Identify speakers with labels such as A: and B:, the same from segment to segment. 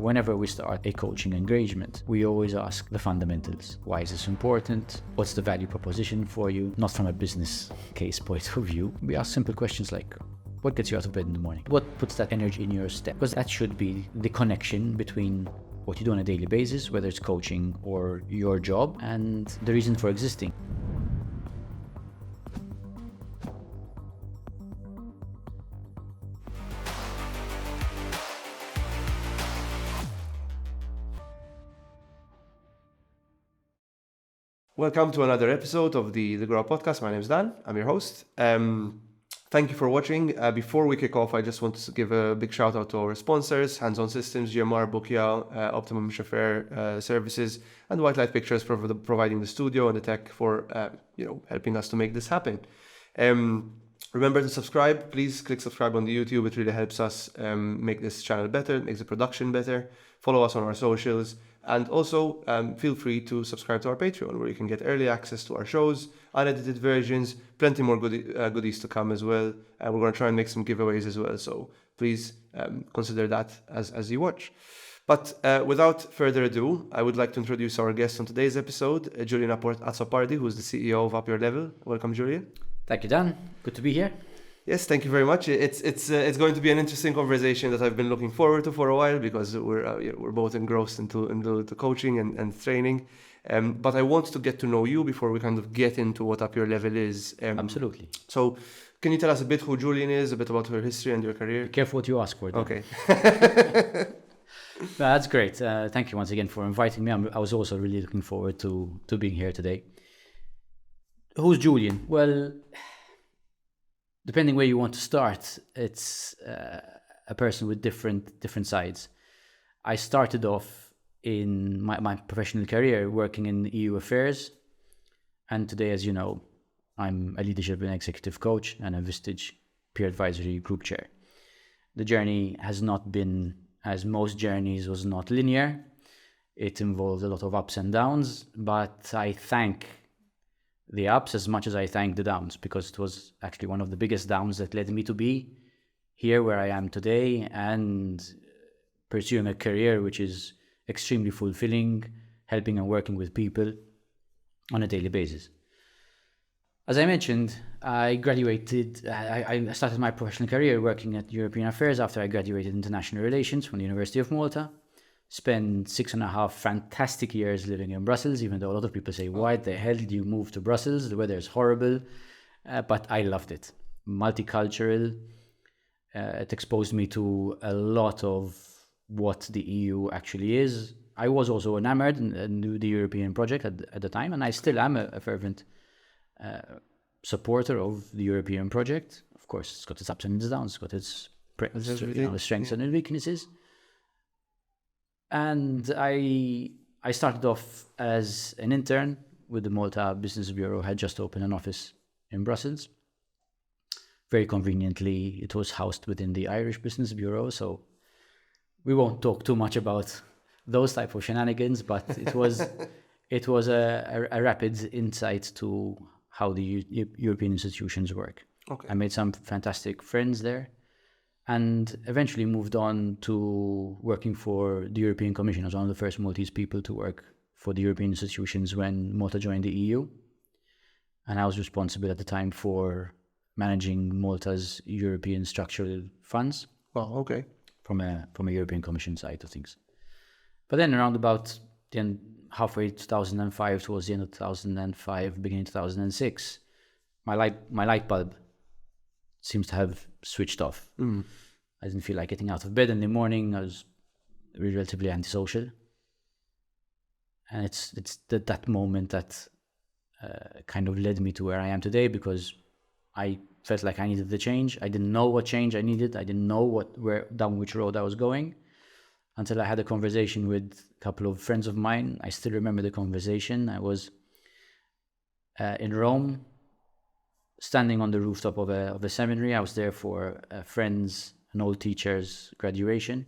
A: Whenever we start a coaching engagement, we always ask the fundamentals. Why is this important? What's the value proposition for you? Not from a business case point of view. We ask simple questions like, what gets you out of bed in the morning? What puts that energy in your step? Because that should be the connection between what you do on a daily basis, whether it's coaching or your job, and the reason for existing.
B: Welcome to another episode of the GrowUp Podcast. My name is Dan. I'm your host. Thank you for watching. Before we kick off, I just want to give a big shout out to our sponsors, Hands-On Systems, GMR, Bookia, Optimum Chauffeur Services, and White Light Pictures for providing the studio and the tech for helping us to make this happen. Remember to subscribe. Please click subscribe on the YouTube. It really helps us make this channel better, makes the production better. Follow us on our socials. And also feel free to subscribe to our Patreon, where you can get early access to our shows, unedited versions, plenty more goodies to come as well. And we're going to try and make some giveaways as well. So please consider that as you watch. But without further ado, I would like to introduce our guest on today's episode, Julian Azzopardi, who's the CEO of Up Your Level. Welcome, Julian.
A: Thank you, Dan. Good to be here.
B: Yes, thank you very much. It's going to be an interesting conversation that I've been looking forward to for a while, because we're both engrossed into the coaching and training. But I want to get to know you before we kind of get into what Up Your Level is.
A: Absolutely.
B: So, can you tell us a bit who Julian is, a bit about her history and your career?
A: Be careful what you ask for. Dan.
B: Okay.
A: That's great. Thank you once again for inviting me. I was also really looking forward to being here today. Who's Julian? Well, depending where you want to start, it's a person with different sides. I started off in my professional career working in EU affairs, and today, as you know, I'm a leadership and executive coach and a Vistage peer advisory group chair. The journey has not been, as most journeys, was not linear. It involved a lot of ups and downs, but I thank the ups as much as I thank the downs, because it was actually one of the biggest downs that led me to be here where I am today and pursuing a career which is extremely fulfilling, helping and working with people on a daily basis. As I mentioned, I started my professional career working at European Affairs after I graduated International Relations from the University of Malta. Spent 6.5 fantastic years living in Brussels, even though a lot of people say, why the hell did you move to Brussels? The weather is horrible. But I loved it. Multicultural. It exposed me to a lot of what the EU actually is. I was also enamored and knew the European project at the time, and I still am a fervent supporter of the European project. Of course, it's got its ups and its downs. It's got its strengths and its weaknesses. And I started off as an intern with the Malta Business Bureau, had just opened an office in Brussels. Very conveniently, it was housed within the Irish Business Bureau, so we won't talk too much about those type of shenanigans, but it was a rapid insight to how the European institutions work.
B: Okay.
A: I made some fantastic friends there, and eventually moved on to working for the European Commission. I was one of the first Maltese people to work for the European institutions when Malta joined the EU. And I was responsible at the time for managing Malta's European structural funds.
B: Wow, okay.
A: From a European Commission side of things. But then around about halfway 2005, towards the end of 2005, beginning 2006, my light bulb seems to have switched off. I didn't feel like getting out of bed in the morning. I was relatively antisocial. And it's that moment that kind of led me to where I am today, because I felt like I needed the change. I didn't know what change I needed. I didn't know down which road I was going, until I had a conversation with a couple of friends of mine. I still remember the conversation. I was in Rome, standing on the rooftop of a seminary. I was there for a friend's, an old teacher's graduation.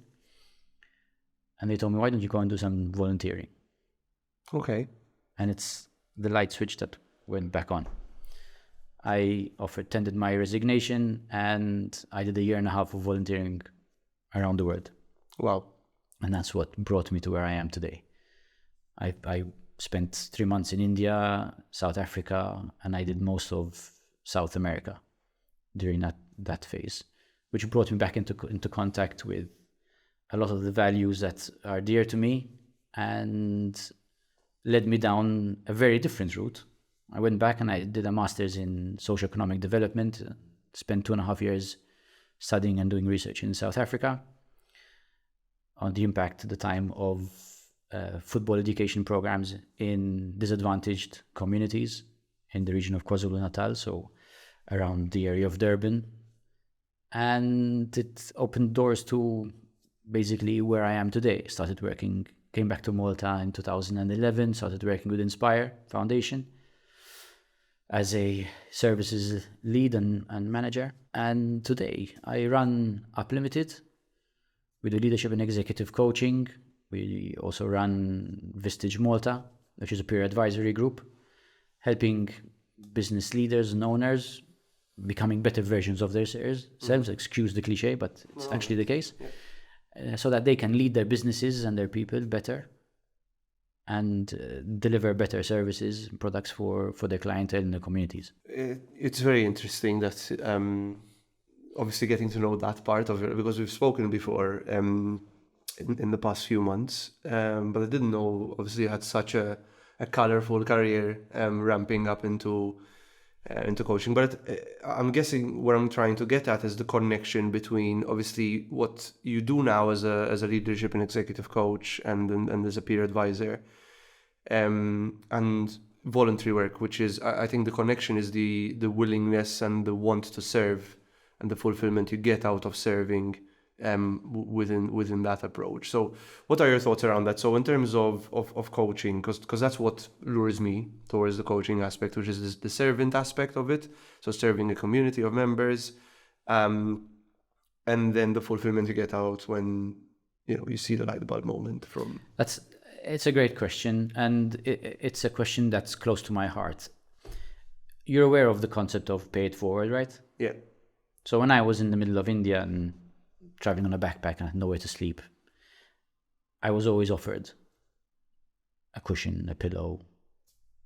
A: And they told me, why don't you go and do some volunteering?
B: Okay.
A: And it's the light switch that went back on. I tendered my resignation, and I did 1.5 years of volunteering around the world.
B: Wow.
A: And that's what brought me to where I am today. I spent 3 months in India, South Africa, and I did most of South America during that phase, which brought me back into contact with a lot of the values that are dear to me and led me down a very different route. I went back and I did a master's in socioeconomic development, spent 2.5 years studying and doing research in South Africa on the impact at the time of football education programs in disadvantaged communities in the region of KwaZulu-Natal, so around the area of Durban. And it opened doors to basically where I am today. Started working, came back to Malta in 2011, started working with Inspire Foundation as a services lead and manager. And today I run Up Limited. We do leadership and executive coaching. We also run Vistage Malta, which is a peer advisory group, helping business leaders and owners becoming better versions of themselves. Excuse the cliche, but it's actually the case. So that they can lead their businesses and their people better and deliver better services and products for their clientele and their communities.
B: It's very interesting that obviously getting to know that part of it, because we've spoken before in the past few months, but I didn't know obviously you had such a colorful career ramping up into coaching. But I'm guessing what I'm trying to get at is the connection between obviously what you do now as a leadership and executive coach and as a peer advisor, and voluntary work, which is, I think the connection is the willingness and the want to serve and the fulfillment you get out of serving within that approach. So what are your thoughts around that? So in terms of coaching, because that's what lures me towards the coaching aspect, which is the servant aspect of it. So serving a community of members, and then the fulfillment you get out when you see the light bulb moment from.
A: It's a great question, and it's a question that's close to my heart. You're aware of the concept of pay it forward, right?
B: Yeah.
A: So when I was in the middle of India and traveling on a backpack and had nowhere to sleep, I was always offered a cushion, a pillow,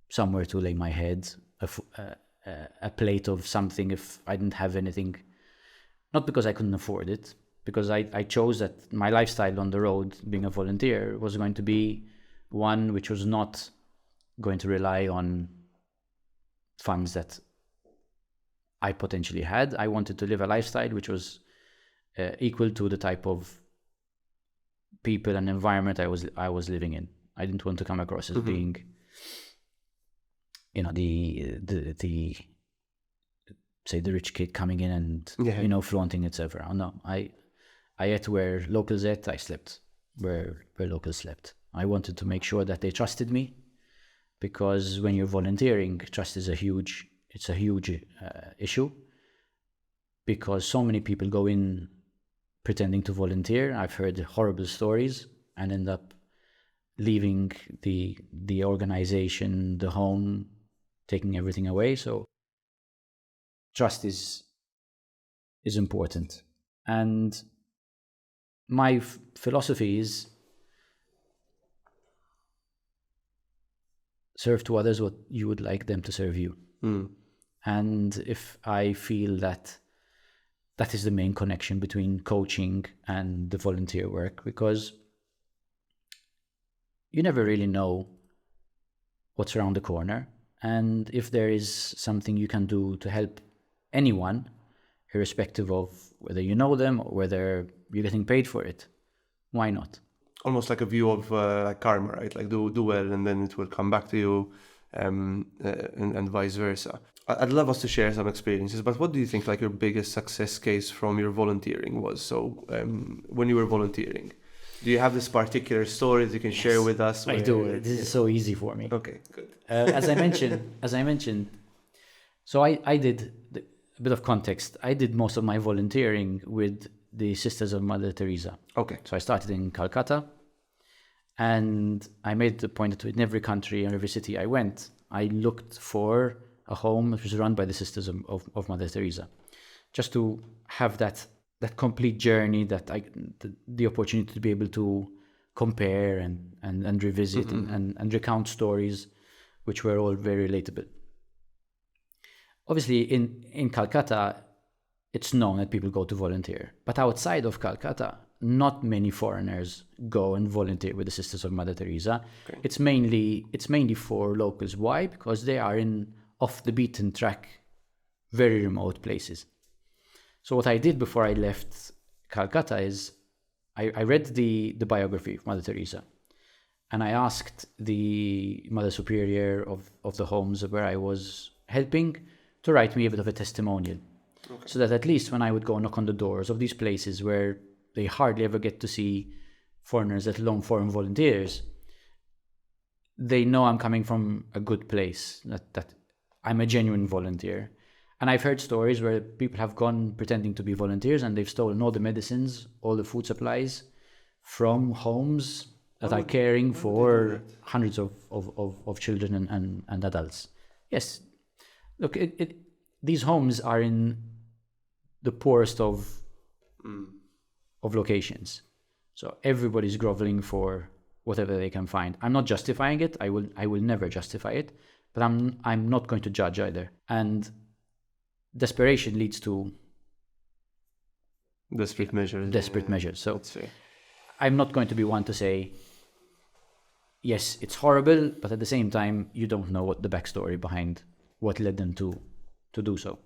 A: somewhere to lay my head, a plate of something if I didn't have anything. Not because I couldn't afford it, because I chose that my lifestyle on the road, being a volunteer, was going to be one which was not going to rely on funds that I potentially had. I wanted to live a lifestyle which was equal to the type of people and environment I was living in. I didn't want to come across as being, the say the rich kid coming in and flaunting, etc. No, I ate where locals ate. I slept where locals slept. I wanted to make sure that they trusted me, because when you're volunteering, trust is a huge issue, because so many people go in pretending to volunteer. I've heard horrible stories and end up leaving the organization, the home, taking everything away. So trust is important. And my philosophy is serve to others what you would like them to serve you. And if I feel that is the main connection between coaching and the volunteer work, because you never really know what's around the corner. And if there is something you can do to help anyone, irrespective of whether you know them or whether you're getting paid for it, why not?
B: Almost like a view of like karma, right? Like do well and then it will come back to you, and vice versa. I'd love us to share some experiences, but what do you think like your biggest success case from your volunteering was? So when you were volunteering, do you have this particular story that you can share with us?
A: I do. This is so easy for me.
B: Okay, good.
A: As I mentioned, so I did a bit of context. I did most of my volunteering with the Sisters of Mother Teresa.
B: Okay.
A: So I started in Calcutta, and I made the point that in every country and every city I went, I looked for a home which was run by the Sisters of Mother Teresa, just to have that complete journey, that the opportunity to be able to compare and revisit and recount stories, which were all very relatable. Obviously, in Calcutta, it's known that people go to volunteer. But outside of Calcutta, not many foreigners go and volunteer with the Sisters of Mother Teresa.
B: Okay.
A: It's mainly for locals. Why? Because they are in off the beaten track, very remote places. So what I did before I left Calcutta is I read the biography of Mother Teresa, and I asked the Mother Superior of the homes where I was helping to write me a bit of a testimonial. Okay. So that at least when I would go knock on the doors of these places where they hardly ever get to see foreigners, let alone foreign volunteers, they know I'm coming from a good place, that I'm a genuine volunteer. And I've heard stories where people have gone pretending to be volunteers and they've stolen all the medicines, all the food supplies from homes that are caring for hundreds of children and adults. Yes, look, these homes are in the poorest of locations. So everybody's groveling for whatever they can find. I'm not justifying it. I will never justify it, but I'm not going to judge either. And desperation leads to
B: desperate measures.
A: Desperate measures. So I'm not going to be one to say, yes, it's horrible, but at the same time, you don't know what the backstory behind what led them to do so.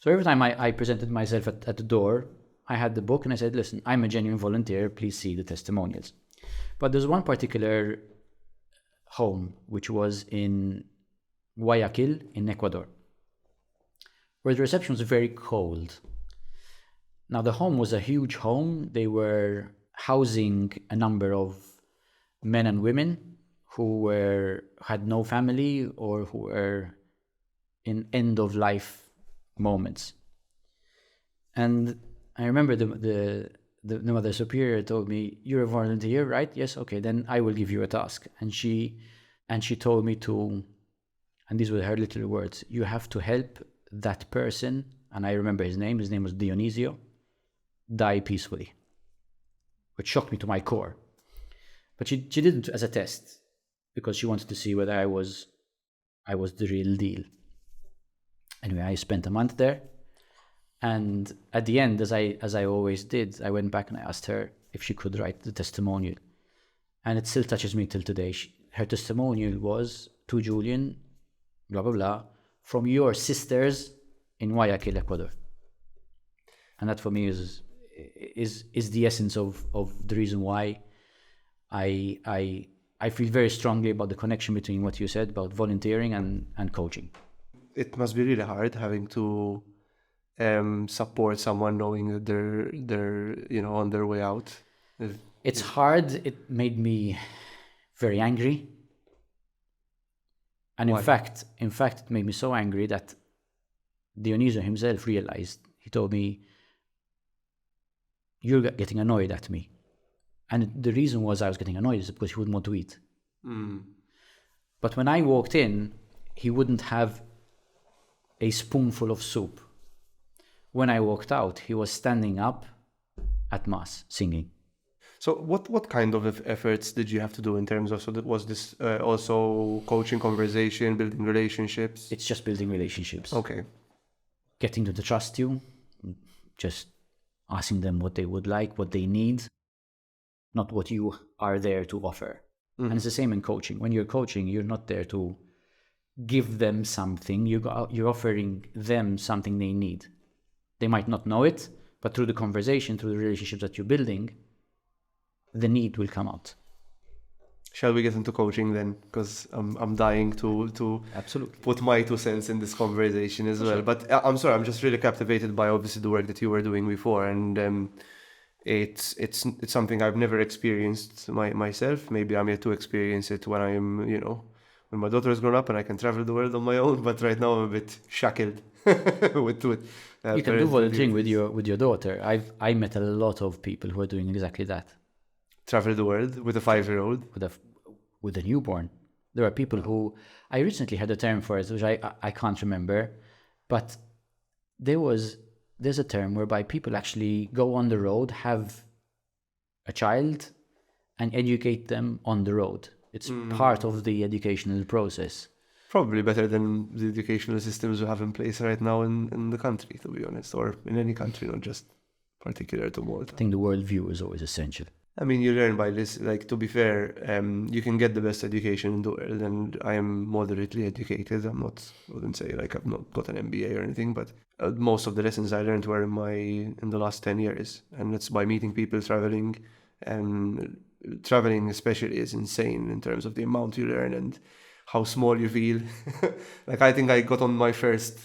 A: So every time I presented myself at the door, I had the book and I said, listen, I'm a genuine volunteer. Please see the testimonials. But there's one particular home, which was in Guayaquil in Ecuador, where the reception was very cold. Now, the home was a huge home. They were housing a number of men and women who had no family or who were in end-of-life moments. And I remember the Mother Superior told me, you're a volunteer, right? Yes, okay, then I will give you a task. And she told me to, and these were her little words, you have to help that person, and I remember his name was Dionisio, die peacefully, which shocked me to my core. But she didn't as a test, because she wanted to see whether I was the real deal. Anyway, I spent a month there, and at the end, as I always did, I went back and I asked her if she could write the testimonial, and it still touches me till today. Her testimonial was, to Julian, blah blah blah, from your sisters in Guayaquil, Ecuador. And that for me is the essence of the reason why I feel very strongly about the connection between what you said about volunteering and coaching.
B: It must be really hard having to support someone knowing that they're on their way out.
A: It's hard. It made me very angry. And
B: Why?
A: in fact, it made me so angry that Dionisio himself realized. He told me, you're getting annoyed at me. And the reason was I was getting annoyed is because he wouldn't want to eat. But when I walked in, he wouldn't have a spoonful of soup. When I walked out, he was standing up at Mass singing.
B: So what kind of efforts did you have to do in terms of, was this also coaching, conversation, building relationships?
A: It's just building relationships.
B: Okay.
A: Getting them to trust you, just asking them what they would like, what they need, not what you are there to offer. And it's the same in coaching. When you're coaching, you're not there to give them something. You're offering them something they need. They might not know it, but through the conversation, through the relationships that you're building, the need will come out.
B: Shall we get into coaching then? Because I'm dying to
A: absolutely
B: put my 2 cents in this conversation as well. But I'm sorry, I'm just really captivated by obviously the work that you were doing before, and it's something I've never experienced myself. Maybe I'm yet to experience it when I'm when my daughter has grown up and I can travel the world on my own. But right now I'm a bit shackled with it.
A: You can do volunteering with your daughter. I met a lot of people who are doing exactly that.
B: Travel the world with a 5-year-old?
A: With a newborn. There are people who, I recently had a term for it, which I can't remember, but there's a term whereby people actually go on the road, have a child, and educate them on the road. It's part of the educational process.
B: Probably better than the educational systems we have in place right now in the country, to be honest, or in any country, not just particular to Malta.
A: I think the worldview is always essential.
B: I mean, you learn by this. Like, to be fair, you can get the best education in the world, and I am moderately educated. I wouldn't say like I've not got an MBA or anything, but most of the lessons I learned were in the last 10 years, and it's by meeting people, traveling, and traveling especially is insane in terms of the amount you learn and how small you feel. Like, I think I got on my first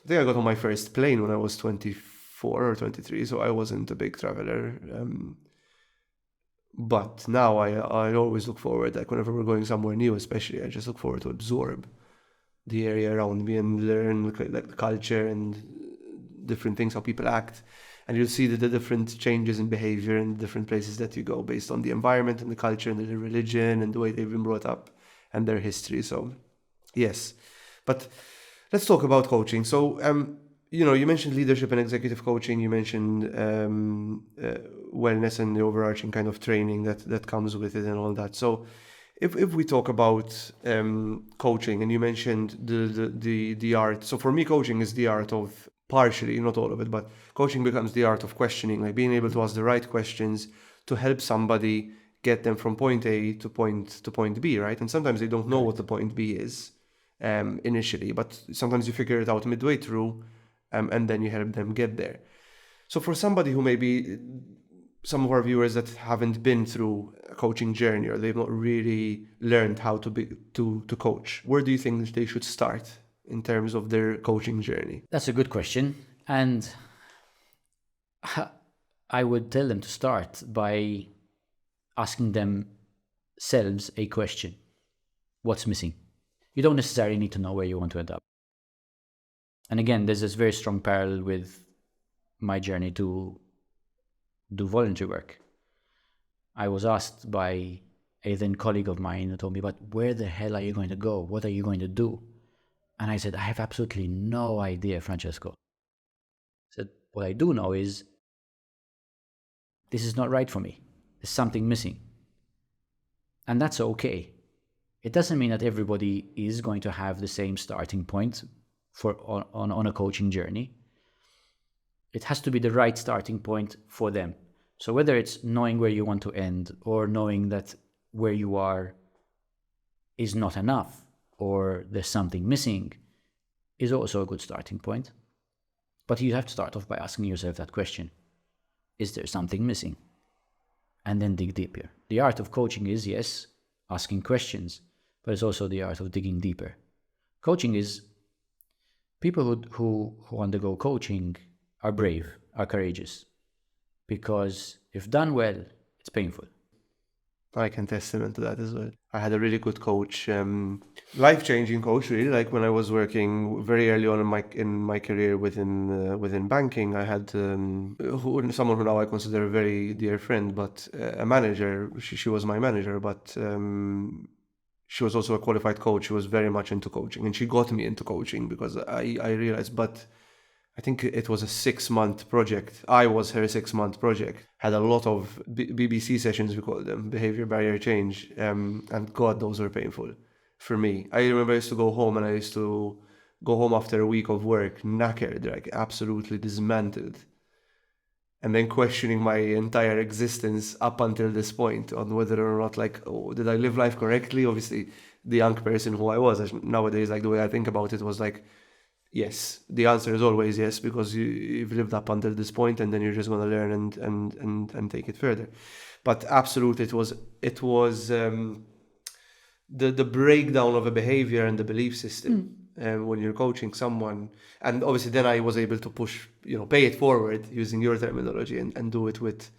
B: plane when I was 24 or 23, so I wasn't a big traveler. But now I always look forward, like whenever we're going somewhere new, especially, I just look forward to absorb the area around me and learn like the culture and different things, how people act. And you'll see the different changes in behavior in different places that you go based on the environment and the culture and the religion and the way they've been brought up and their history. So, yes. But let's talk about coaching. So, you mentioned leadership and executive coaching. You mentioned wellness and the overarching kind of training that comes with it and all that. So, if we talk about coaching, and you mentioned the art. So, for me, coaching is the art of, partially, not all of it, but coaching becomes the art of questioning, like being able to ask the right questions to help somebody get them from point A to point B, right? And sometimes they don't know what the point B is initially, but sometimes you figure it out midway through, and then you help them get there. So for somebody who maybe, some of our viewers that haven't been through a coaching journey, or they've not really learned how to coach, where do you think they should start in terms of their coaching journey?
A: That's a good question. And I would tell them to start by asking themselves a question. What's missing? You don't necessarily need to know where you want to end up. And again, there's this very strong parallel with my journey to do voluntary work. I was asked by a then colleague of mine who told me, but where the hell are you going to go? What are you going to do? And I said, I have absolutely no idea, Francesco. I said, what I do know is this is not right for me. There's something missing. And that's okay. It doesn't mean that everybody is going to have the same starting point on a coaching journey. It has to be the right starting point for them. So whether it's knowing where you want to end, or knowing that where you are is not enough, or there's something missing, is also a good starting point. But you have to start off by asking yourself that question. Is there something missing? And then dig deeper. The art of coaching is, yes, asking questions, but it's also the art of digging deeper. Coaching is, people who undergo coaching are brave, are courageous, because if done well, it's painful.
B: I can testament to that as well. I had a really good coach, life-changing coach, really. Like when I was working very early on in my career within banking, I had someone who now I consider a very dear friend, but a manager. She was my manager, but she was also a qualified coach. She was very much into coaching, and she got me into coaching because I realized, but I think it was a 6-month project. I was her 6-month project. Had a lot of BBC sessions, we call them, behavior barrier change. And God, those were painful for me. I remember I used to go home, and I used to go home after a week of work, knackered, like absolutely dismantled. And then questioning my entire existence up until this point on whether or not, like, oh, did I live life correctly? Obviously, the young person who I was, nowadays, like the way I think about it was like, yes, the answer is always yes, because you've lived up until this point, and then you're just going to learn and take it further. But absolutely, it was the breakdown of a behavior and the belief system when you're coaching someone. And obviously then I was able to push, pay it forward using your terminology and do it with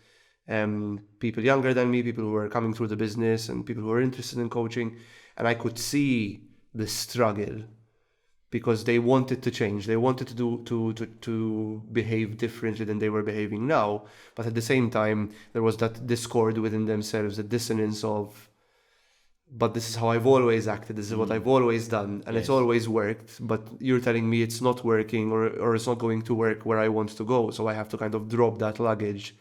B: people younger than me, people who were coming through the business, and people who were interested in coaching. And I could see the struggle, because they wanted to change. They wanted to behave differently than they were behaving now. But at the same time, there was that discord within themselves, the dissonance of but this is how I've always acted, this is what I've always done, and it's always worked, but you're telling me it's not working or it's not going to work where I want to go, so I have to kind of drop that luggage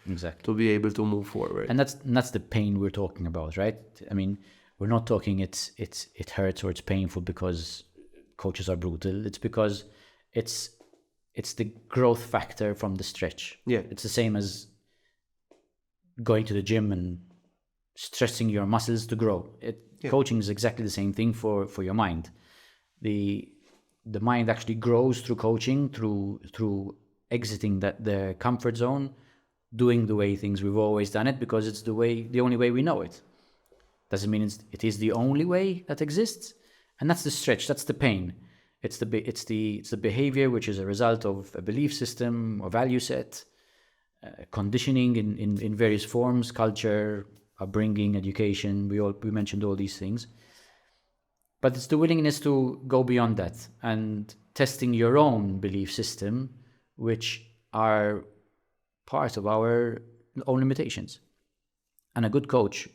B: to be able to move forward.
A: And that's the pain we're talking about, right? I mean, we're not talking it hurts or it's painful because coaches are brutal. It's because it's the growth factor from the stretch.
B: Yeah.
A: It's the same as going to the gym and stressing your muscles to grow. Coaching is exactly the same thing for your mind. The mind actually grows through coaching, through exiting the comfort zone, doing the way things we've always done it, because it's the only way we know it. Doesn't mean it is the only way that exists, and that's the stretch. That's the pain. It's the behavior which is a result of a belief system or value set, conditioning in various forms, culture, upbringing, education. We mentioned all these things, but it's the willingness to go beyond that and testing your own belief system, which are part of our own limitations. And a good coach,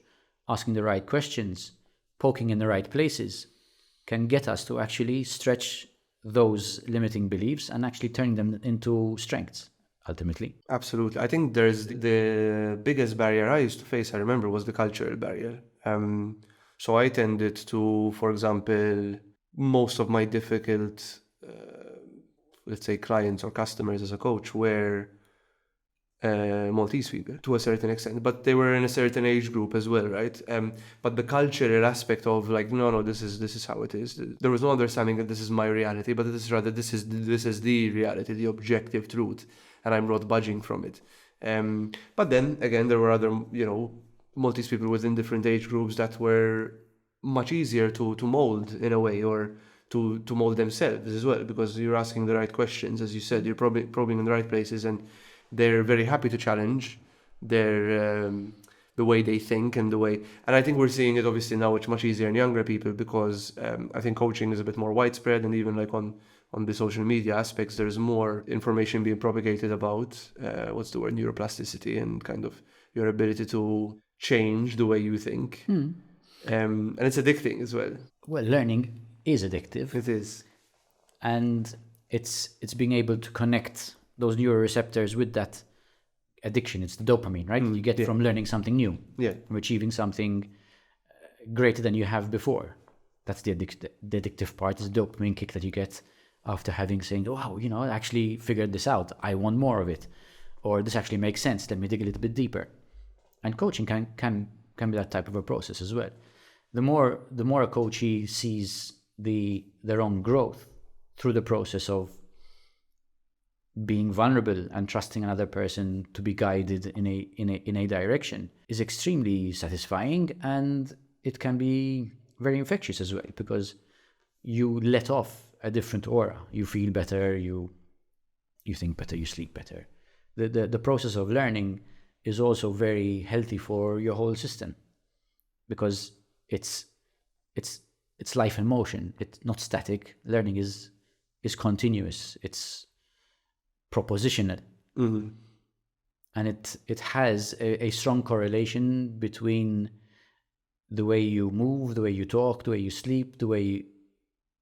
A: asking the right questions, poking in the right places, can get us to actually stretch those limiting beliefs and actually turning them into strengths, ultimately.
B: Absolutely. I think there's the biggest barrier I used to face, I remember, was the cultural barrier. So I tended to, for example, most of my difficult, let's say, clients or customers as a coach were Maltese people to a certain extent, but they were in a certain age group as well, right? But the cultural aspect of like, no, this is how it is. There was no understanding that this is my reality, but this is the reality, the objective truth, and I'm not budging from it. But then again, there were other, Maltese people within different age groups that were much easier to mold in a way, or to mold themselves as well, because you're asking the right questions, as you said, you're probing in the right places, and they're very happy to challenge their the way they think and I think we're seeing it obviously now much easier in younger people, because I think coaching is a bit more widespread, and even like on the social media aspects, there's more information being propagated about neuroplasticity, and kind of your ability to change the way you think. And it's addicting as well.
A: Well, learning is addictive.
B: It is.
A: And it's being able to connect those neuroreceptors with that addiction. It's the dopamine, right? You get from learning something new, from achieving something greater than you have before. That's the addictive part, is the dopamine kick that you get after having saying, oh, wow, I actually figured this out. I want more of it. Or this actually makes sense. Let me dig a little bit deeper. And coaching can be that type of a process as well. The more a coachee sees their own growth through the process of being vulnerable and trusting another person to be guided in a direction, is extremely satisfying, and it can be very infectious as well, because you let off a different aura. You feel better, you think better, you sleep better. The process of learning is also very healthy for your whole system, because it's life in motion. It's not static. Learning is continuous. It's propositional. And it has a strong correlation between the way you move, the way you talk, the way you sleep, the way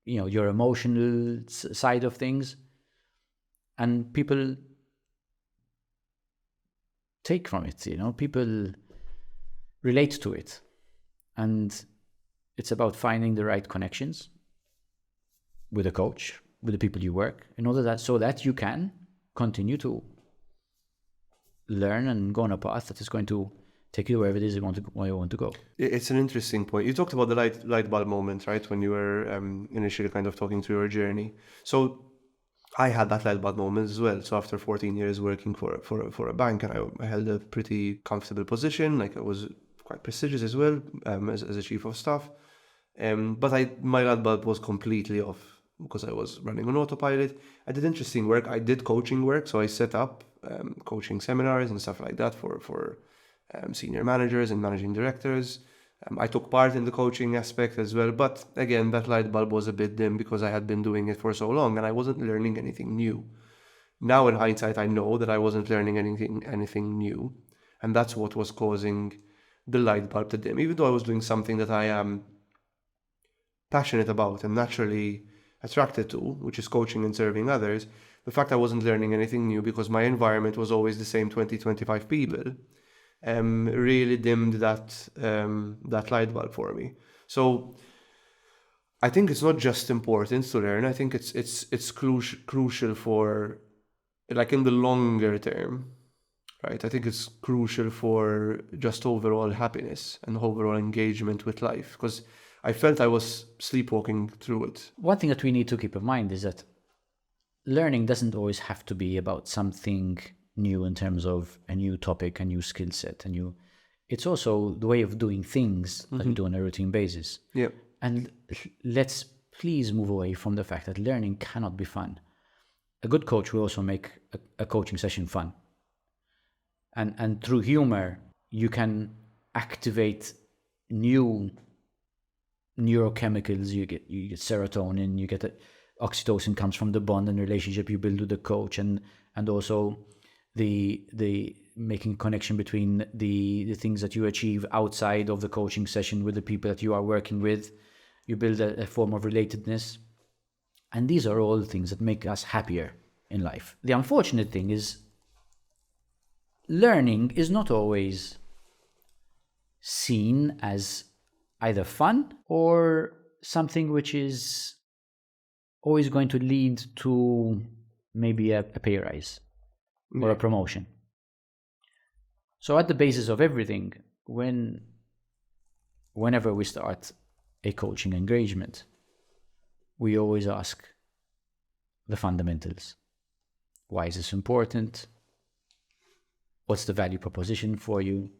A: your emotional side of things, and people take from it. People relate to it, and it's about finding the right connections with a coach, with the people you work, in order so that you can continue to learn and go on a path that is going to take you wherever it is you want to go.
B: It's an interesting point. You talked about the light bulb moment, right? When you were initially kind of talking through your journey. So I had that light bulb moment as well. So after 14 years working for a bank, and I held a pretty comfortable position, like I was quite prestigious as well, as a chief of staff. But my light bulb was completely off, because I was running on autopilot. I did interesting work. I did coaching work. So I set up coaching seminars and stuff like that for senior managers and managing directors. I took part in the coaching aspect as well. But again, that light bulb was a bit dim, because I had been doing it for so long and I wasn't learning anything new. Now in hindsight, I know that I wasn't learning anything new. And that's what was causing the light bulb to dim. Even though I was doing something that I am passionate about and naturally attracted to, which is coaching and serving others, the fact I wasn't learning anything new because my environment was always the same 20, 25 people, really dimmed that light bulb for me. So I think it's not just important to learn. I think it's crucial for, like, in the longer term, right? I think it's crucial for just overall happiness and overall engagement with life, because I felt I was sleepwalking through it.
A: One thing that we need to keep in mind is that learning doesn't always have to be about something new in terms of a new topic, a new skill set, it's also the way of doing things that we do on a routine basis.
B: Yeah.
A: And let's please move away from the fact that learning cannot be fun. A good coach will also make a coaching session fun. And through humor, you can activate new neurochemicals. You get serotonin, you get oxytocin comes from the bond and relationship you build with the coach, and also the making connection between the things that you achieve outside of the coaching session with the people that you are working with. You build a form of relatedness. And these are all things that make us happier in life. The unfortunate thing is learning is not always seen as either fun or something which is always going to lead to maybe a pay rise or a promotion. So at the basis of everything, whenever we start a coaching engagement, we always ask the fundamentals. Why is this important? What's the value proposition for you?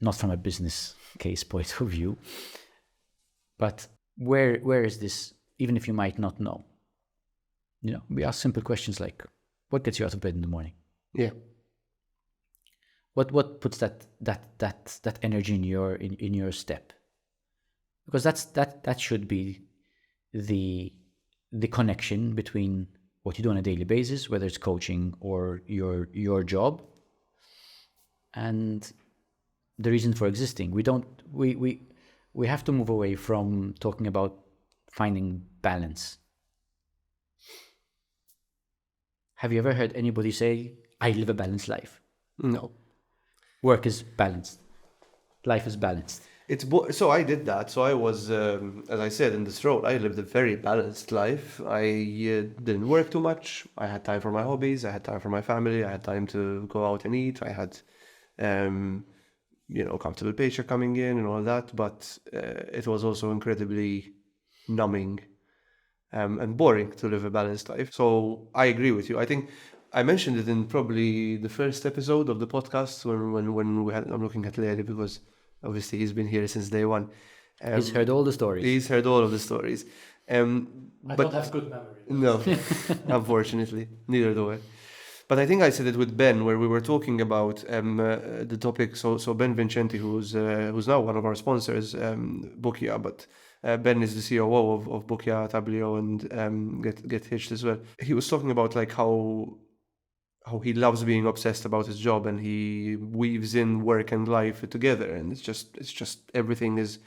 A: Not from a business case point of view, but where is this, even if you might not know? We ask simple questions like, what gets you out of bed in the morning?
B: Yeah.
A: What puts that energy in your step? Because that should be the connection between what you do on a daily basis, whether it's coaching or your job, and the reason for existing. We have to move away from talking about finding balance. Have you ever heard anybody say, I live a balanced life?
B: No.
A: Work is balanced. Life is balanced.
B: So I did that. So I was, as I said in this role, I lived a very balanced life. I didn't work too much. I had time for my hobbies. I had time for my family. I had time to go out and eat. I had, comfortable paycheck coming in and all that. But it was also incredibly numbing and boring to live a balanced life. So I agree with you. I think I mentioned it in probably the first episode of the podcast when we had. I'm looking at Larry because obviously he's been here since day one.
A: He's heard all the stories.
B: He's heard all of the stories.
C: I don't have good memory.
B: No, unfortunately, neither do I. But I think I said it with Ben, where we were talking about the topic. So Ben Vincenti, who's now one of our sponsors, Bookia, but Ben is the COO of Bookia, Tablio, and Get Hitched as well. He was talking about like how he loves being obsessed about his job, and he weaves in work and life together, and it's just everything is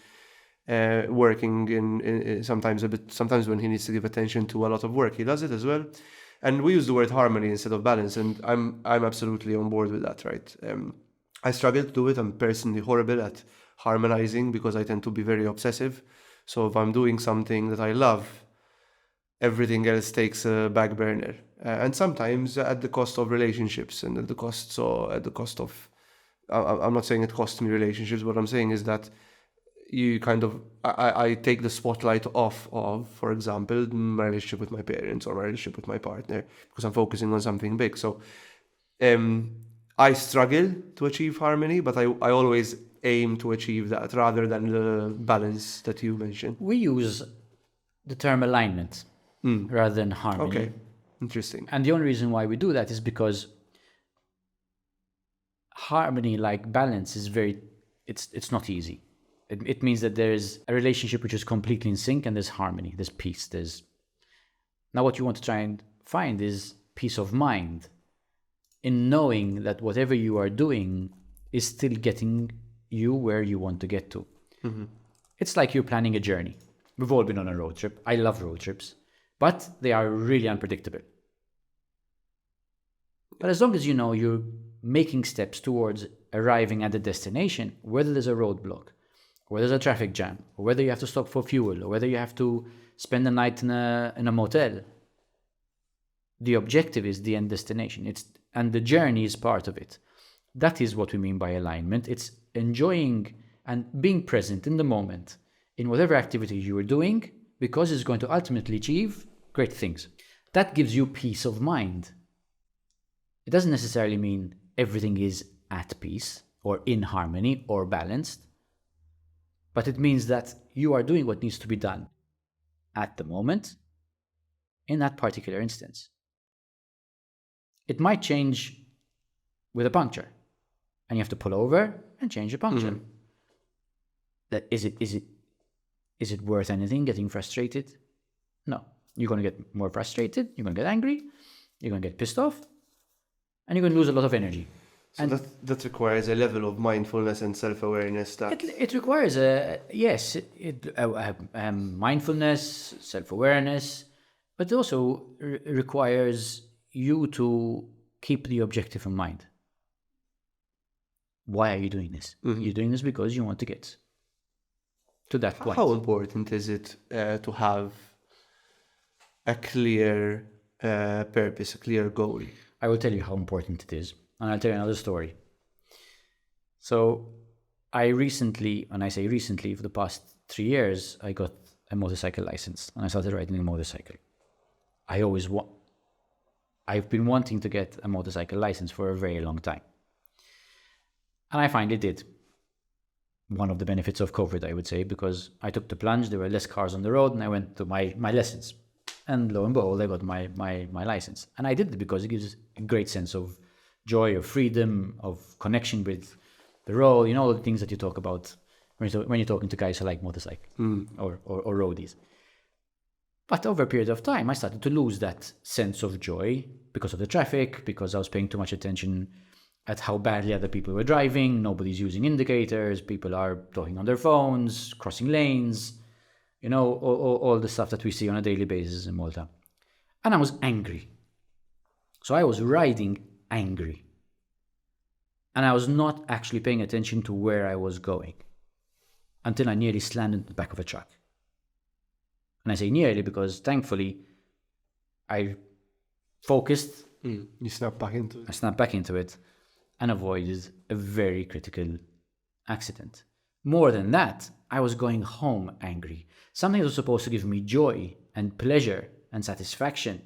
B: working in sometimes when he needs to give attention to a lot of work, he does it as well. And we use the word harmony instead of balance, and I'm absolutely on board with that, right? I struggle to do it. I'm personally horrible at harmonizing because I tend to be very obsessive. So if I'm doing something that I love, everything else takes a back burner, and sometimes at the cost of relationships and at the cost of. I'm not saying it costs me relationships. What I'm saying is that you kind of I take the spotlight off of, for example, my relationship with my parents or my relationship with my partner because I'm focusing on something big. So I struggle to achieve harmony, but I always aim to achieve that rather than the balance that you mentioned.
A: We use the term alignment rather than harmony.
B: Okay, interesting.
A: And the only reason why we do that is because harmony, like balance, is it's not easy. It means that there's a relationship which is completely in sync, and there's harmony, there's peace. Now what you want to try and find is peace of mind in knowing that whatever you are doing is still getting you where you want to get to. Mm-hmm. It's like you're planning a journey. We've all been on a road trip. I love road trips, but they are really unpredictable. But as long as you know you're making steps towards arriving at the destination, whether there's a roadblock, or there's a traffic jam, or whether you have to stop for fuel, or whether you have to spend the night in a motel, the objective is the end destination. And the journey is part of it. That is what we mean by alignment. It's enjoying and being present in the moment in whatever activity you are doing, because it's going to ultimately achieve great things. That gives you peace of mind. It doesn't necessarily mean everything is at peace or in harmony or balanced, but it means that you are doing what needs to be done at the moment in that particular instance. It might change with a puncture, and you have to pull over and change the puncture. Is it worth anything getting frustrated? No. You're going to get more frustrated, you're going to get angry, you're going to get pissed off, and you're going to lose a lot of energy.
B: So that requires a level of mindfulness and self-awareness.
A: It requires mindfulness, self-awareness, but it also requires you to keep the objective in mind. Why are you doing this? You're doing this because you want to get to that point.
B: How important is it to have a clear purpose, a clear goal?
A: I will tell you how important it is, and I'll tell you another story. So I recently, when I say recently, for the past 3 years, I got a motorcycle license, and I started riding a motorcycle. I've been wanting to get a motorcycle license for a very long time. And I finally did. One of the benefits of COVID, I would say, because I took the plunge, there were less cars on the road, and I went to my lessons. And lo and behold, I got my license. And I did it because it gives a great sense of joy, of freedom, of connection with the road, all the things that you talk about when you're talking to guys who like motorcycle or roadies. But over a period of time, I started to lose that sense of joy because of the traffic, because I was paying too much attention at how badly other people were driving. Nobody's using indicators. People are talking on their phones, crossing lanes, all the stuff that we see on a daily basis in Malta. And I was angry. So I was riding angry. And I was not actually paying attention to where I was going until I nearly slammed into the back of a truck. And I say nearly because thankfully I focused.
B: You snapped back into it.
A: I snapped back into it and avoided a very critical accident. More than that, I was going home angry. Something that was supposed to give me joy and pleasure and satisfaction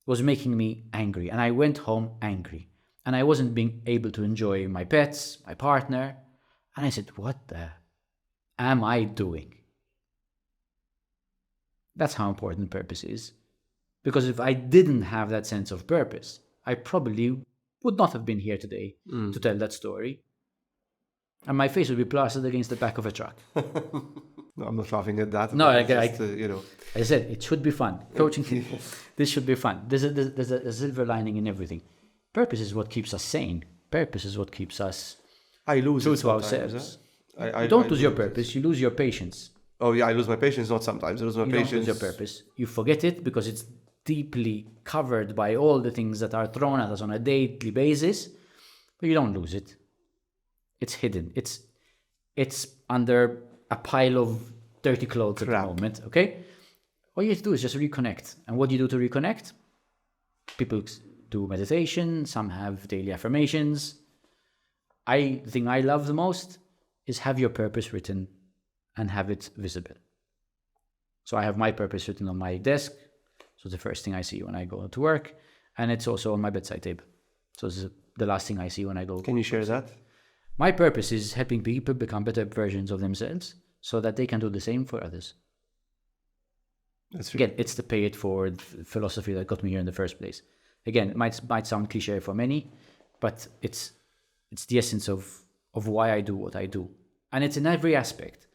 A: was making me angry. And I went home angry. And I wasn't being able to enjoy my pets, my partner. And I said, what the am I doing? That's how important purpose is. Because if I didn't have that sense of purpose, I probably would not have been here today to tell that story. And my face would be plastered against the back of a truck.
B: No, I'm not laughing at that.
A: No,
B: I
A: said it should be fun. Coaching, this should be fun. There's a silver lining in everything. Purpose is what keeps us sane. Purpose is what keeps us true to ourselves. You don't lose your purpose, you lose your patience.
B: Oh yeah, I lose my patience, not sometimes. I lose my patience.
A: You don't lose your purpose. You forget it because it's deeply covered by all the things that are thrown at us on a daily basis, but you don't lose it. It's hidden. It's under a pile of dirty clothes at the moment, okay? All you have to do is just reconnect. And what do you do to reconnect? People do meditation, some have daily affirmations. The thing I love the most is have your purpose written and have it visible. So I have my purpose written on my desk. So it's the first thing I see when I go to work. And it's also on my bedside table. So this is the last thing I see when I go.
B: Can you share that?
A: My purpose is helping people become better versions of themselves so that they can do the same for others. Again, it's the pay it forward philosophy that got me here in the first place. Again, it might sound cliche for many, but it's the essence of why I do what I do. And it's in every aspect.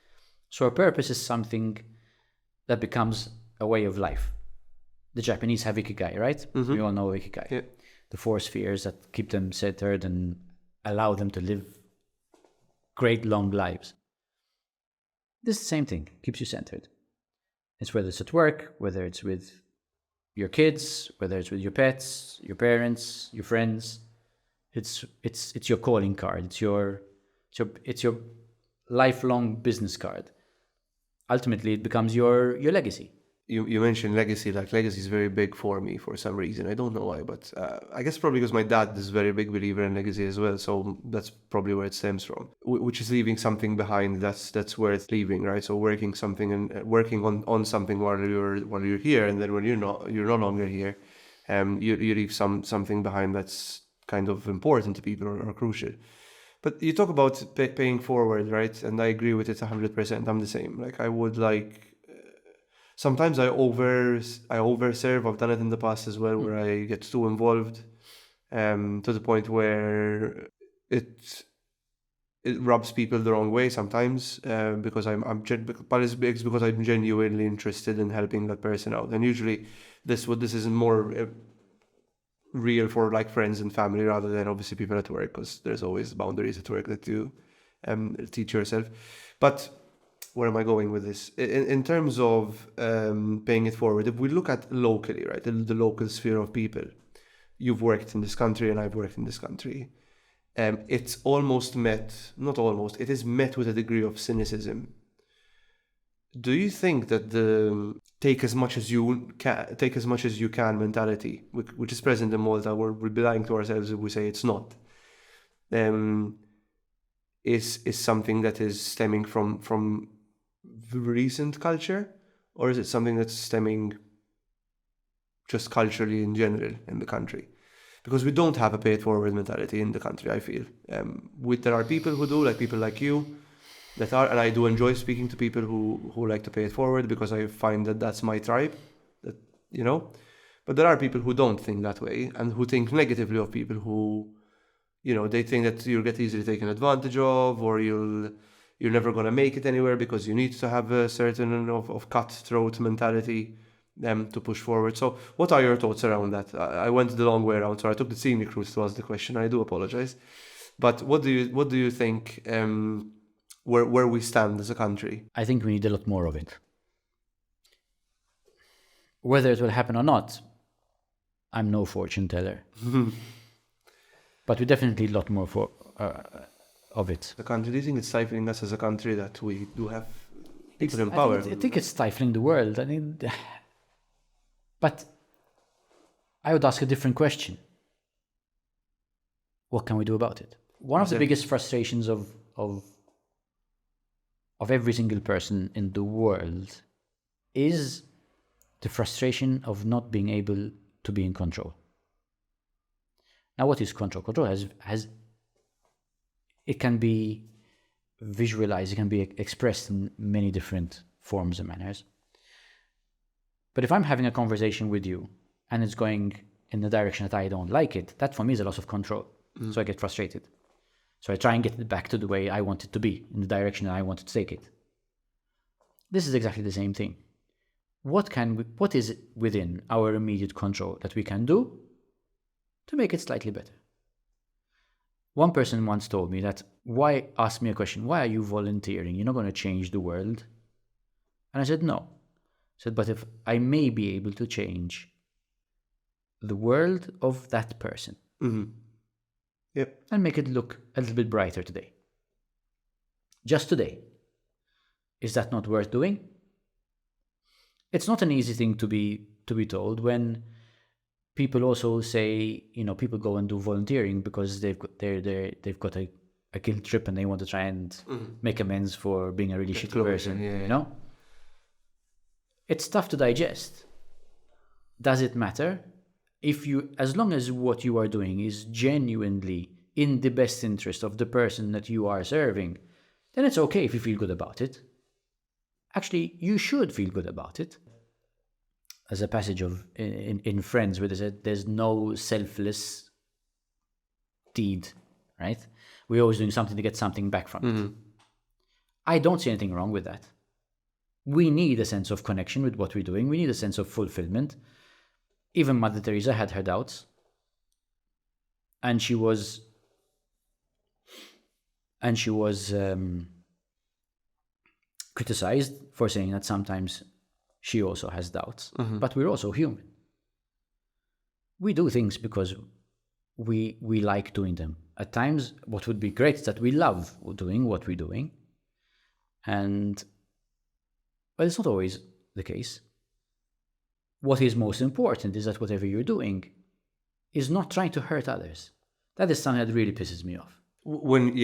A: So a purpose is something that becomes a way of life. The Japanese have ikigai, right? Mm-hmm. We all know ikigai. Yeah. The 4 spheres that keep them centered and allow them to live great long lives. This is the same thing, keeps you centered. It's whether it's at work, whether it's with your kids, whether it's with your pets, your parents, your friends. It's your calling card. It's your lifelong business card. Ultimately, it becomes your legacy.
B: You mentioned legacy. Like, legacy is very big for me for some reason. I don't know why, but I guess probably because my dad is a very big believer in legacy as well. So that's probably where it stems from, which is leaving something behind that's worth leaving, right? So working something and working on something while you're here, and then when you're no longer here, you leave something behind that's kind of important to people or crucial. But you talk about paying forward, right? And I agree with it 100%. I'm the same. Like, I would like. Sometimes I overserve. I've done it in the past as well, where I get too involved, to the point where it rubs people the wrong way sometimes, because but it's because I'm genuinely interested in helping that person out. And usually, this is more real for like friends and family rather than obviously people at work, because there's always boundaries at work that you teach yourself. But where am I going with this? In terms of paying it forward, if we look at locally, right, the local sphere of people, you've worked in this country and I've worked in this country. It's it is met with a degree of cynicism. Do you think that the take as much as you can mentality, which is present in Malta, we'll be lying to ourselves if we say it's not, is something that is stemming from recent culture, or is it something that's stemming just culturally in general in the country? Because we don't have a pay it forward mentality in the country, I feel. There are people who do, like people like you, that are, and I do enjoy speaking to people who like to pay it forward, because I find that that's my tribe, that, you know. But there are people who don't think that way, and who think negatively of people who, you know, they think that you'll get easily taken advantage of, or you're never going to make it anywhere because you need to have a certain of cutthroat mentality to push forward. So what are your thoughts around that? I went the long way around, so I took the scenic route to ask the question. I do apologize. But what do you think where we stand as a country?
A: I think we need a lot more of it. Whether it will happen or not, I'm no fortune teller. But we definitely need a lot more of it.
B: The country, do you think it's stifling us as a country that we do have people in power?
A: I think it's stifling the world. I mean, but I would ask a different question. What can we do about it? One of the biggest frustrations of every single person in the world is the frustration of not being able to be in control. Now, what is control? Control it can be visualized, it can be expressed in many different forms and manners. But if I'm having a conversation with you and it's going in the direction that I don't like it, that for me is a loss of control. So I get frustrated. So I try and get it back to the way I want it to be, in the direction that I want to take it. This is exactly the same thing. What is it within our immediate control that we can do to make it slightly better? One person once told me that, asked me a question, why are you volunteering? You're not going to change the world. And I said, no. I said, but if I may be able to change the world of that person,
B: Yep.
A: and make it look a little bit brighter today. Just today. Is that not worth doing? It's not an easy thing to be told when people also say, you know, people go and do volunteering because they've got a guilt trip and they want to try and make amends for being a really shitty person, you know? It's tough to digest. Does it matter? As long as what you are doing is genuinely in the best interest of the person that you are serving, then it's okay if you feel good about it. Actually, you should feel good about it. There's a passage in Friends where they said there's no selfless deed, right? We're always doing something to get something back from it. I don't see anything wrong with that. We need a sense of connection with what we're doing. We need a sense of fulfillment. Even Mother Teresa had her doubts. And she was criticized for saying that sometimes she also has doubts, but we're also human. We do things because we like doing them. At times, what would be great is that we love doing what we're doing. But it's not always the case. What is most important is that whatever you're doing is not trying to hurt others. That is something that really pisses me off.
B: When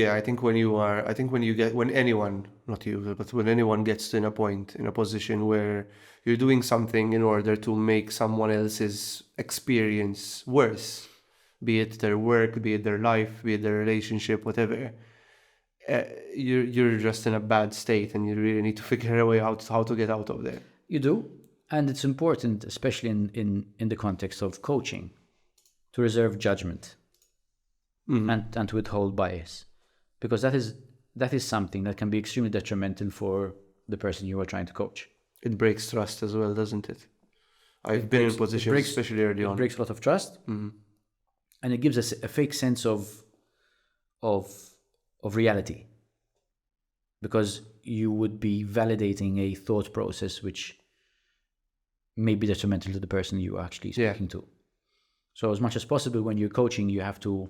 B: anyone, not you, but when anyone gets to in a position where you're doing something in order to make someone else's experience worse, be it their work, be it their life, be it their relationship, whatever, you're just in a bad state, and you really need to figure a way out how to get out of there.
A: You do, and it's important, especially in the context of coaching, to reserve judgment. And to withhold bias, because that is something that can be extremely detrimental for the person you are trying to coach.
B: It breaks trust as well, doesn't it? I've been in positions, especially early on.
A: It breaks a lot of trust, and it gives us a fake sense of reality, because you would be validating a thought process which may be detrimental to the person you are actually speaking to. So as much as possible, when you're coaching, you have to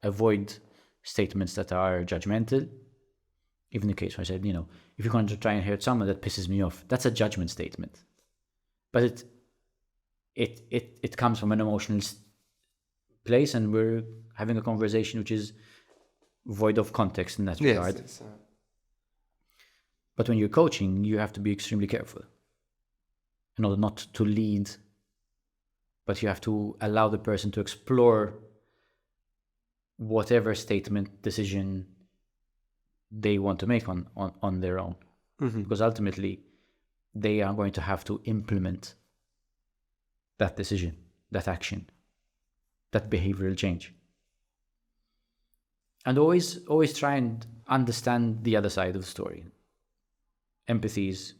A: avoid statements that are judgmental. Even the case where I said, if you're going to try and hurt someone, that pisses me off. That's a judgment statement. But it comes from an emotional place, and we're having a conversation which is void of context in that regard.
B: Yes.
A: But when you're coaching, you have to be extremely careful in order not to lead, but you have to allow the person to explore whatever statement, decision they want to make on their own. Because ultimately, they are going to have to implement that decision, that action, that behavioral change. And always try and understand the other side of the story. Empathy is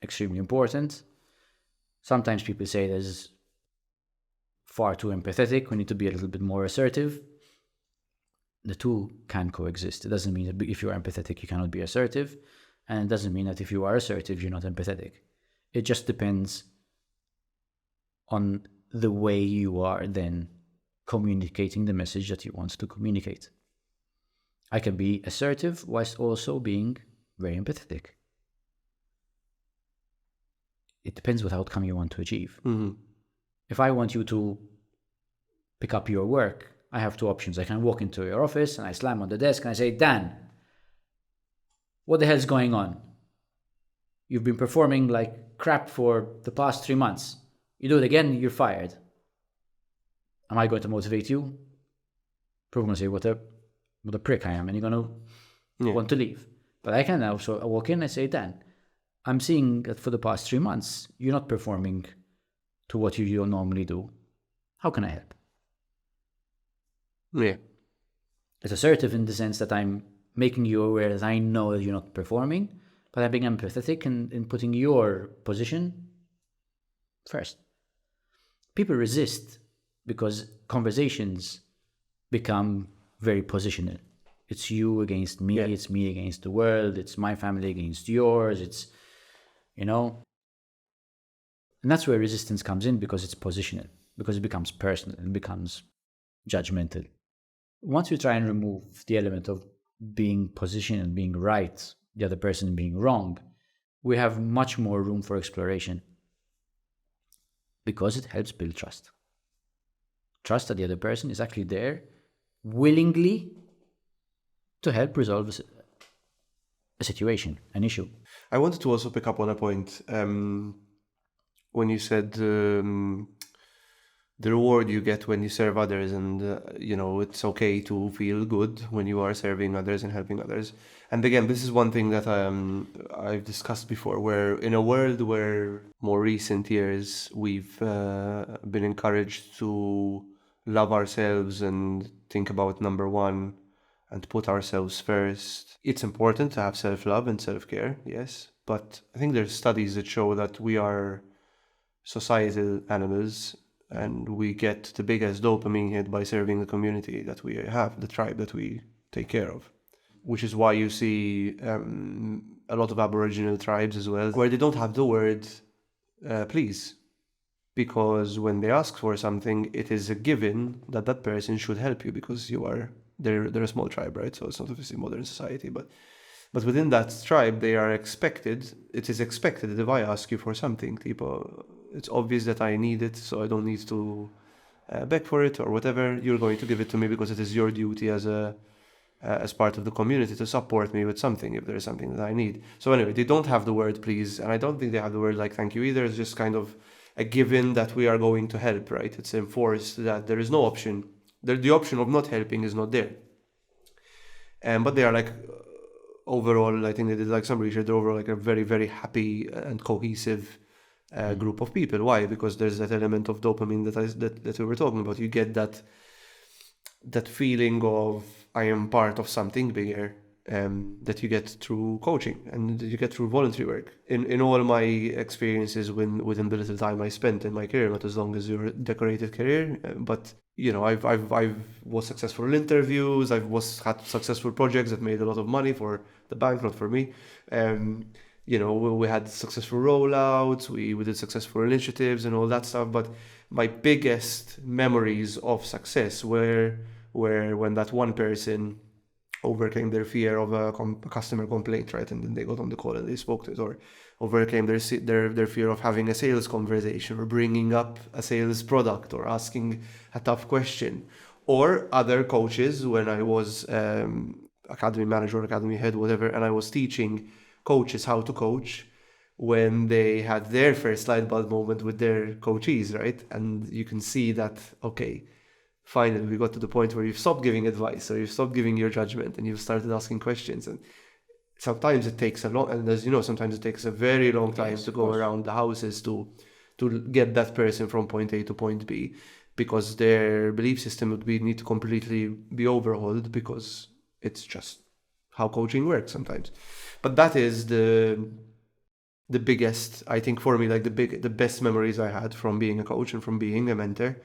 A: extremely important. Sometimes people say there's far too empathetic, we need to be a little bit more assertive. The two can coexist. It doesn't mean that if you're empathetic, you cannot be assertive. And it doesn't mean that if you are assertive, you're not empathetic. It just depends on the way you are then communicating the message that you want to communicate. I can be assertive whilst also being very empathetic. It depends what outcome you want to achieve. If I want you to pick up your work, I have two options. I can walk into your office and I slam on the desk and I say, Dan, what the hell's going on? You've been performing like crap for the past 3 months. You do it again, you're fired. Am I going to motivate you? Probably going to say, what a prick I am, and you're going to want to leave. But I can also walk in and say, Dan, I'm seeing that for the past 3 months, you're not performing to what you normally do. How can I help?
B: Yeah.
A: It's assertive in the sense that I'm making you aware that I know that you're not performing, but I'm being empathetic in putting your position first. People resist because conversations become very positional. It's you against me, it's me against the world, it's my family against yours, it's, And that's where resistance comes in, because it's positional, because it becomes personal and becomes judgmental. Once you try and remove the element of being positioned and being right, the other person being wrong, we have much more room for exploration, because it helps build trust. Trust that the other person is actually there willingly to help resolve a situation, an issue.
B: I wanted to also pick up on a point when you said the reward you get when you serve others, and it's okay to feel good when you are serving others and helping others. And again, this is one thing that I've discussed before, where in a world where more recent years we've been encouraged to love ourselves and think about number one and put ourselves first. It's important to have self-love and self-care, yes, but I think there's studies that show that we are societal animals, and we get the biggest dopamine hit by serving the community that we have, the tribe that we take care of. Which is why you see a lot of Aboriginal tribes as well, where they don't have the word please. Because when they ask for something, it is a given that that person should help you because they're a small tribe, right? So it's not obviously modern society, but within that tribe, it is expected that if I ask you for something, it's obvious that I need it, so I don't need to beg for it or whatever. You're going to give it to me because it is your duty as part of the community to support me with something if there is something that I need. So anyway, they don't have the word please, and I don't think they have the word like thank you either. It's just kind of a given that we are going to help, right? It's enforced that there is no option. The option of not helping is not there. But they are like, overall, I think they did like some research, they're overall like a very, very happy and cohesive group of people. Why? Because there's that element of dopamine that we were talking about. You get that feeling of I am part of something bigger. That you get through coaching and that you get through voluntary work. In all my experiences within the little time I spent in my career, not as long as your decorated career, but I've was successful in interviews. Had successful projects that made a lot of money for the bank, not for me. We had successful rollouts. We did successful initiatives and all that stuff. But my biggest memories of success were when that one person overcame their fear of a customer complaint, right? And then they got on the call and they spoke to it, or overcame their fear of having a sales conversation, or bringing up a sales product, or asking a tough question. Or other coaches, when I was academy manager, academy head, whatever, and I was teaching coaches how to coach, when they had their first light bulb moment with their coachees, right? And you can see that, okay, finally, we got to the point where you've stopped giving advice, or you've stopped giving your judgment, and you've started asking questions. And sometimes it takes and as you know, sometimes it takes a very long time to go around the houses to get that person from point A to point B, because their belief system would need to completely be overhauled, because it's just how coaching works sometimes. But that is the biggest, I think, for me, like the best memories I had from being a coach and from being a mentor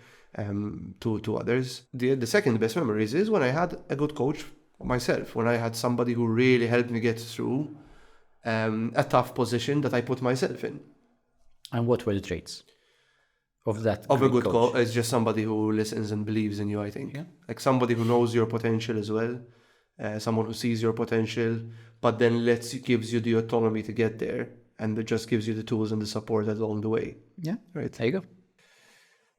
B: to others. The second best memories is when I had a good coach myself, when I had somebody who really helped me get through a tough position that I put myself in.
A: And what were the traits of that
B: of a good
A: coach?
B: It's just somebody who listens and believes in you, I think. Like somebody who knows your potential as well, someone who sees your potential, but then gives you the autonomy to get there, and it just gives you the tools and the support along the way.
A: Yeah,
B: right.
A: There you go.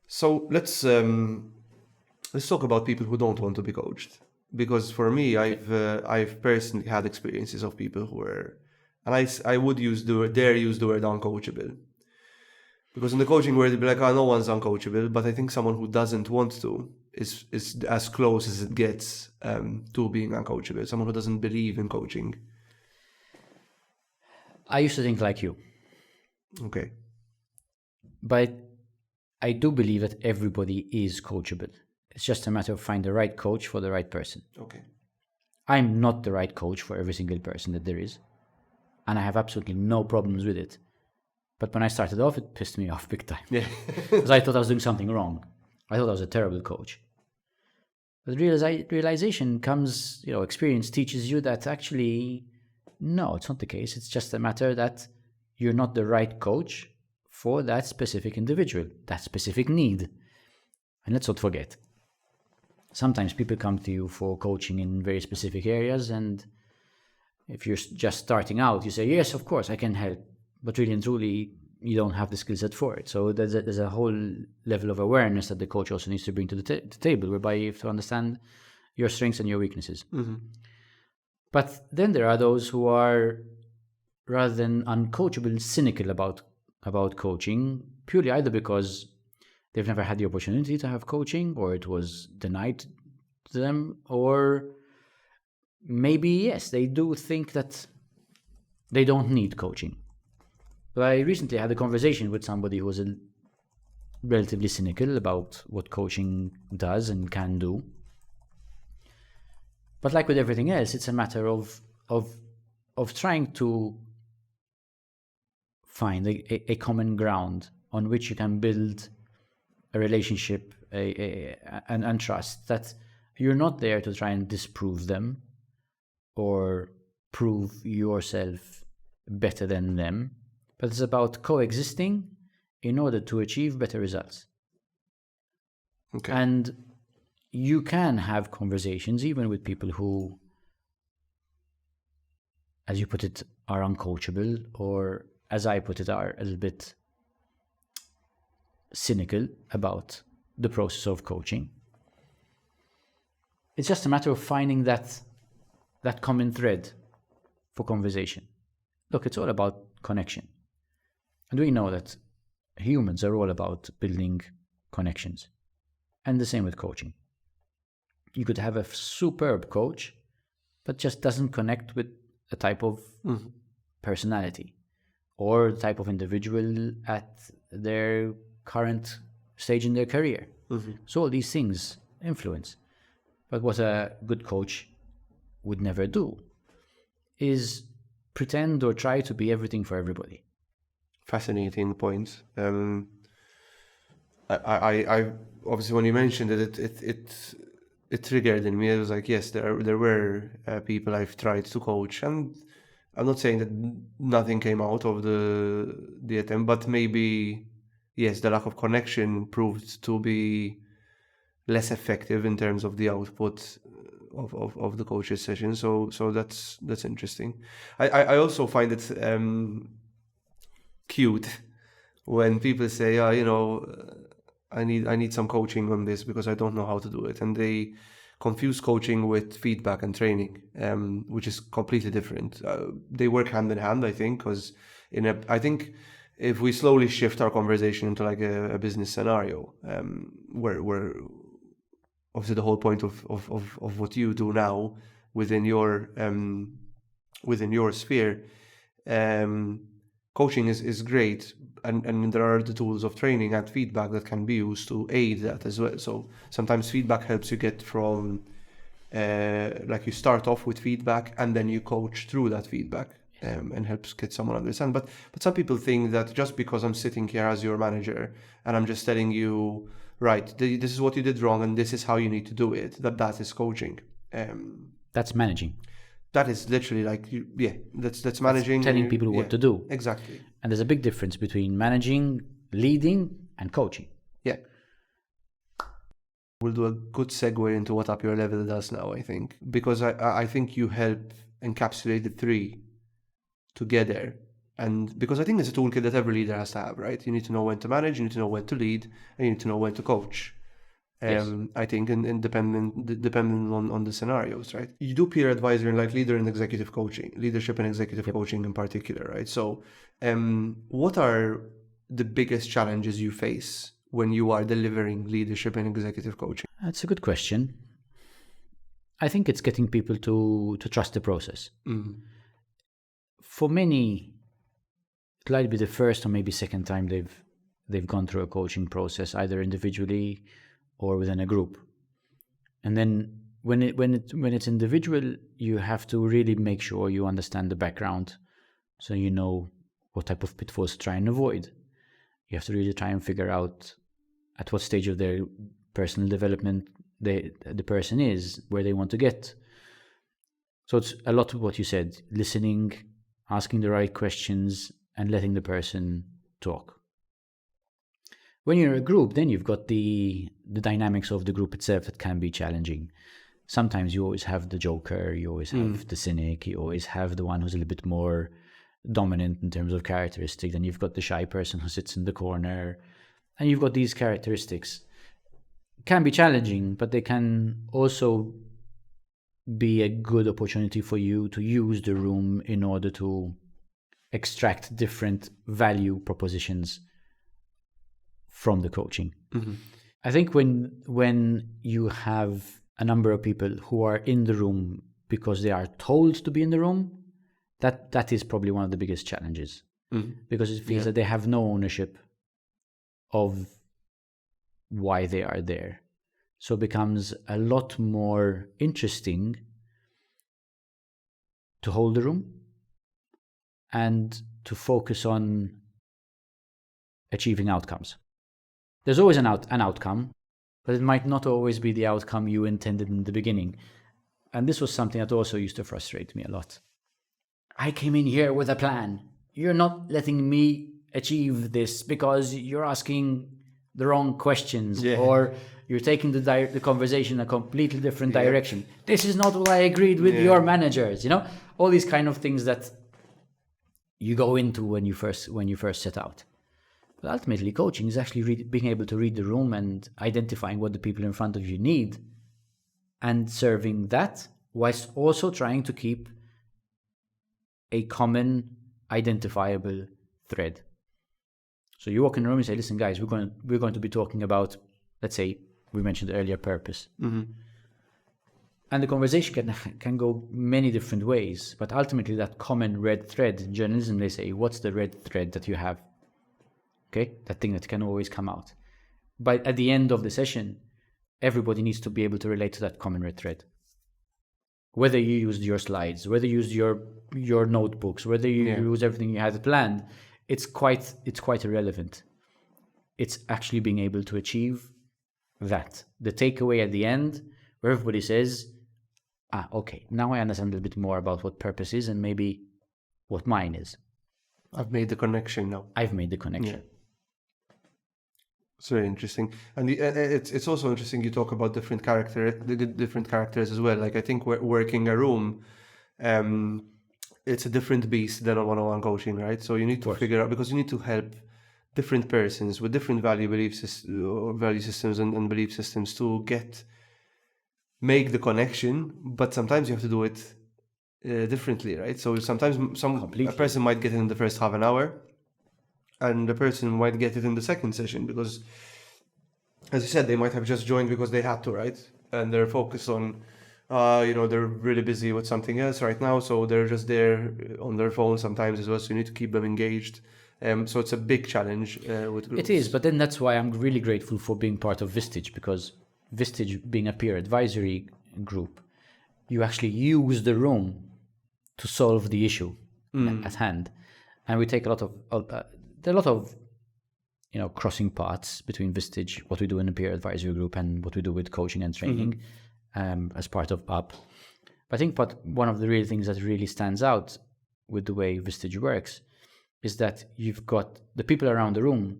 B: So let's talk about people who don't want to be coached, because for me, I've personally had experiences of people who were, and I would use the word uncoachable, because in the coaching world they'd be like, oh, no one's uncoachable, but I think someone who doesn't want to is as close as it gets to being uncoachable. Someone who doesn't believe in coaching.
A: I used to think like you.
B: Okay.
A: But I do believe that everybody is coachable. It's just a matter of finding the right coach for the right person.
B: Okay.
A: I'm not the right coach for every single person that there is, and I have absolutely no problems with it. But when I started off, it pissed me off big time.
B: Yeah.
A: Because I thought I was doing something wrong. I thought I was a terrible coach. But realization comes, experience teaches you that actually, no, it's not the case. It's just a matter that you're not the right coach for that specific individual, that specific need. And let's not forget, sometimes people come to you for coaching in very specific areas, and if you're just starting out, you say, yes, of course, I can help. But really and truly, you don't have the skill set for it. So there's a whole level of awareness that the coach also needs to bring to the table, whereby you have to understand your strengths and your weaknesses.
B: Mm-hmm.
A: But then there are those who are, rather than uncoachable, cynical about coaching, purely either because they've never had the opportunity to have coaching, or it was denied to them, or maybe, yes, they do think that they don't need coaching. But I recently had a conversation with somebody who was relatively cynical about what coaching does and can do. But like with everything else, it's a matter of trying to find a common ground on which you can build a relationship and trust, that you're not there to try and disprove them or prove yourself better than them, but it's about coexisting in order to achieve better results.
B: Okay.
A: And you can have conversations even with people who, as you put it, are uncoachable, or as I put it, are a little bit cynical about the process of coaching. It's just a matter of finding that common thread for conversation. Look, it's all about connection. And we know that humans are all about building connections. And the same with coaching. You could have a superb coach, but just doesn't connect with a type of personality or the type of individual at their current stage in their career. So all these things influence. But what a good coach would never do is pretend or try to be everything for everybody.
B: Fascinating point. I obviously, when you mentioned it triggered in me. It was like, yes, there were people I've tried to coach, and I'm not saying that nothing came out of the attempt, but maybe yes, the lack of connection proved to be less effective in terms of the output of the coach's session. So that's interesting. I also find it cute when people say, I need some coaching on this because I don't know how to do it, and they confuse coaching with feedback and training, which is completely different. They work hand in hand, I think, because I think if we slowly shift our conversation into like a business scenario, where obviously the whole point of what you do now within your sphere, coaching is great, and there are the tools of training and feedback that can be used to aid that as well. So sometimes feedback helps you get from like you start off with feedback and then you coach through that feedback, and helps get someone understand. But some people think that just because I'm sitting here as your manager and I'm just telling you, right, this is what you did wrong and this is how you need to do it, that is coaching.
A: That's managing.
B: That is literally like, that's managing.
A: Telling people what to do.
B: Exactly.
A: And there's a big difference between managing, leading, and coaching.
B: Yeah. We'll do a good segue into what Up Your Level does now, I think. Because I think you help encapsulate the three together. And because I think it's a toolkit that every leader has to have, right? You need to know when to manage, you need to know when to lead, and you need to know when to coach.
A: Yes.
B: I think, and depending on the scenarios, right? You do peer advisory and like leader and executive coaching, leadership and executive coaching in particular, right? So, what are the biggest challenges you face when you are delivering leadership and executive coaching?
A: That's a good question. I think it's getting people to trust the process. For many, it might be the first or maybe second time they've gone through a coaching process, either individually or within a group. And then when it's individual, you have to really make sure you understand the background, so you know what type of pitfalls to try and avoid. You have to really try and figure out at what stage of their personal development the person is, where they want to get. So it's a lot of what you said: listening, asking the right questions, and letting the person talk. When you're a group, then you've got the dynamics of the group itself that can be challenging. Sometimes you always have the joker, you always have the cynic, you always have the one who's a little bit more dominant in terms of characteristic. Then you've got the shy person who sits in the corner, and you've got these characteristics. Can be challenging, but they can also be a good opportunity for you to use the room in order to extract different value propositions from the coaching. I think when you have a number of people who are in the room because they are told to be in the room, that is probably one of the biggest challenges, because it feels that they have no ownership of why they are there. So it becomes a lot more interesting to hold the room and to focus on achieving outcomes. There's always an outcome, but it might not always be the outcome you intended in the beginning. And this was something that also used to frustrate me a lot. I came in here with a plan. You're not letting me achieve this because you're asking the wrong questions or you're taking the conversation in a completely different direction. This is not what I agreed with your managers, all these kind of things that you go into when you first set out. But ultimately, coaching is actually being able to read the room and identifying what the people in front of you need and serving that whilst also trying to keep a common identifiable thread. So you walk in the room and say, listen, guys, we're going to be talking about, let's say, we mentioned earlier, purpose.
B: Mm-hmm.
A: And the conversation can go many different ways, but ultimately that common red thread in journalism, they say, what's the red thread that you have? Okay, that thing that can always come out. But at the end of the session, everybody needs to be able to relate to that common red thread. Whether you used your slides, whether you used your notebooks, whether you use everything you had planned, it's quite irrelevant. It's actually being able to achieve that. The takeaway at the end, where everybody says, okay, now I understand a little bit more about what purpose is and maybe what mine is.
B: I've made the connection now.
A: I've made the connection.
B: Yeah. It's very interesting, and it's also interesting. You talk about different characters as well. Like I think working a room, it's a different beast than a one-on-one coaching, right? So you need to figure out, because you need to help different persons with different value systems and belief systems to make the connection. But sometimes you have to do it differently, right? So sometimes a person might get it in the first half an hour, and the person might get it in the second session because, as you said, they might have just joined because they had to, right? And they're focused on, they're really busy with something else right now, so they're just there on their phone sometimes as well. So you need to keep them engaged. So it's a big challenge with groups.
A: It is, but then that's why I'm really grateful for being part of Vistage, because Vistage, being a peer advisory group, you actually use the room to solve the issue at hand, and we take a lot of crossing paths between Vistage, what we do in the peer advisory group, and what we do with coaching and training as part of UP. But I think one of the real things that really stands out with the way Vistage works is that you've got the people around the room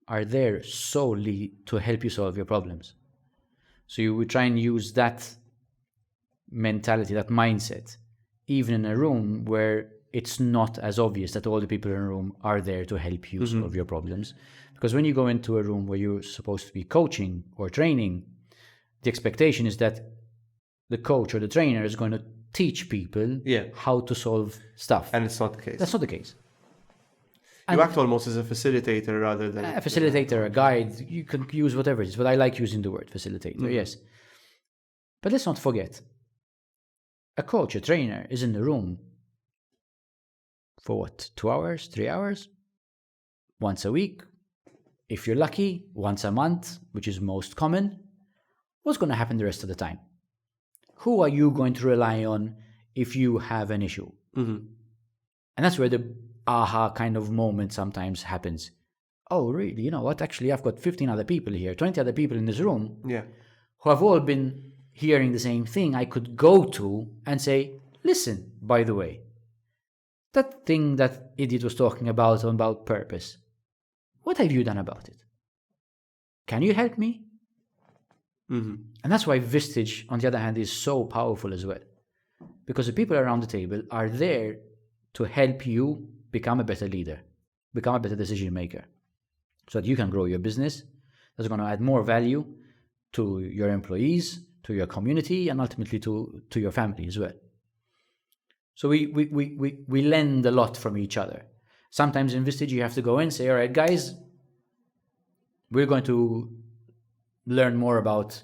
A: are there solely to help you solve your problems. So you would try and use that mentality, that mindset, even in a room where it's not as obvious that all the people in a room are there to help you solve your problems. Because when you go into a room where you're supposed to be coaching or training, the expectation is that the coach or the trainer is going to teach people how to solve stuff.
B: And it's not the case.
A: That's not the case.
B: You act almost as a facilitator rather than...
A: A facilitator, a guide, you can use whatever it is, but I like using the word facilitator, yes. But let's not forget, a coach, a trainer is in the room for what, 2 hours, 3 hours? Once a week? If you're lucky, once a month, which is most common. What's going to happen the rest of the time? Who are you going to rely on if you have an issue? And that's where the aha kind of moment sometimes happens. Oh, really? You know what? Actually, I've got 15 other people here, 20 other people in this room who have all been hearing the same thing. I could go to and say, listen, by the way, that thing that idiot was talking about purpose, what have you done about it? Can you help me? And that's why Vistage, on the other hand, is so powerful as well. Because the people around the table are there to help you become a better leader, become a better decision maker, so that you can grow your business. That's going to add more value to your employees, to your community, and ultimately to your family as well. So we lend a lot from each other. Sometimes in Vistage, you have to go in and say, all right, guys, we're going to learn more about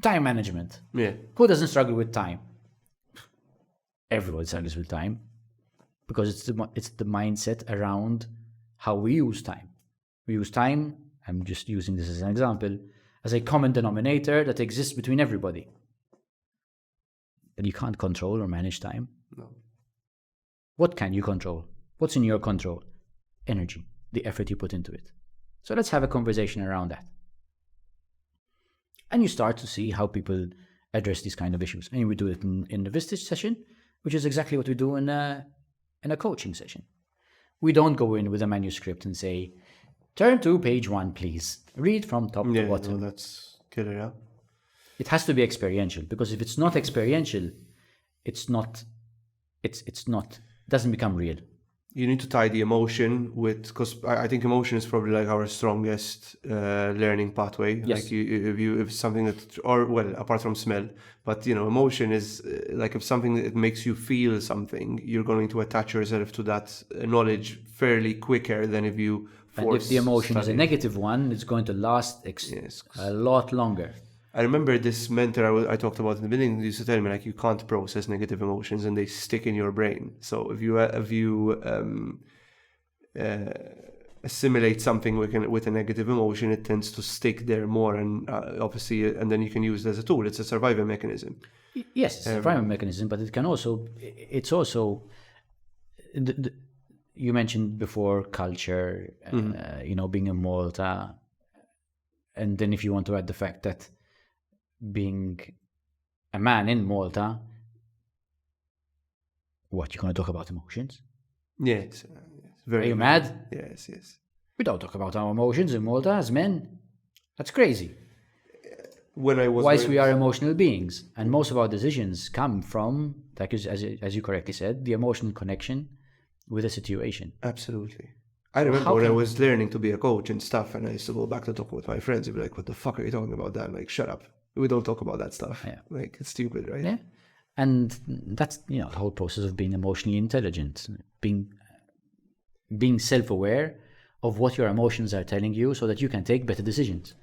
A: time management. Who doesn't struggle with time? Everyone struggles with time, because it's the mindset around how we use time. We use time, I'm just using this as an example, as a common denominator that exists between everybody. But you can't control or manage time.
B: No.
A: What can you control? What's in your control? Energy, the effort you put into it. So let's have a conversation around that. And you start to see how people address these kind of issues. And we do it in the Vistage session, which is exactly what we do in in a coaching session. We don't go in with a manuscript and say, turn to page 1, please. Read from top to bottom.
B: No, that's killer, yeah.
A: It has to be experiential, because if it's not experiential, doesn't become real.
B: You need to tie the emotion with, because I think emotion is probably like our strongest learning pathway.
A: Yes.
B: Like if something that, or well, apart from smell, but emotion is like if something that makes you feel something, you're going to attach yourself to that knowledge fairly quicker than if you force.
A: And if the emotion is a
B: study.
A: negative one, it's going to last a lot longer.
B: I remember this mentor I talked about in the beginning used to tell me, like, you can't process negative emotions and they stick in your brain. So if you assimilate something with a negative emotion, it tends to stick there more, and obviously, and then you can use it as a tool. It's a survival mechanism.
A: Yes, it's a survival mechanism, but it's also, you mentioned before culture, being in Malta, and then if you want to add the fact that being a man in Malta, what, you're going to talk about emotions?
B: Yes. Very.
A: Are you mad?
B: Yes.
A: We don't talk about our emotions in Malta as men. That's crazy.
B: When I was
A: Whilst we are emotional beings, and most of our decisions come from, like as you correctly said, the emotional connection with a situation.
B: Absolutely. I remember when I was learning to be a coach and stuff, and I used to go back to talk with my friends. They'd be like, "What the fuck are you talking about, Dan? Like, shut up. We don't talk about that stuff.
A: Yeah.
B: Like, it's stupid, right?"
A: Yeah. And that's, the whole process of being emotionally intelligent, being self-aware of what your emotions are telling you so that you can take better decisions.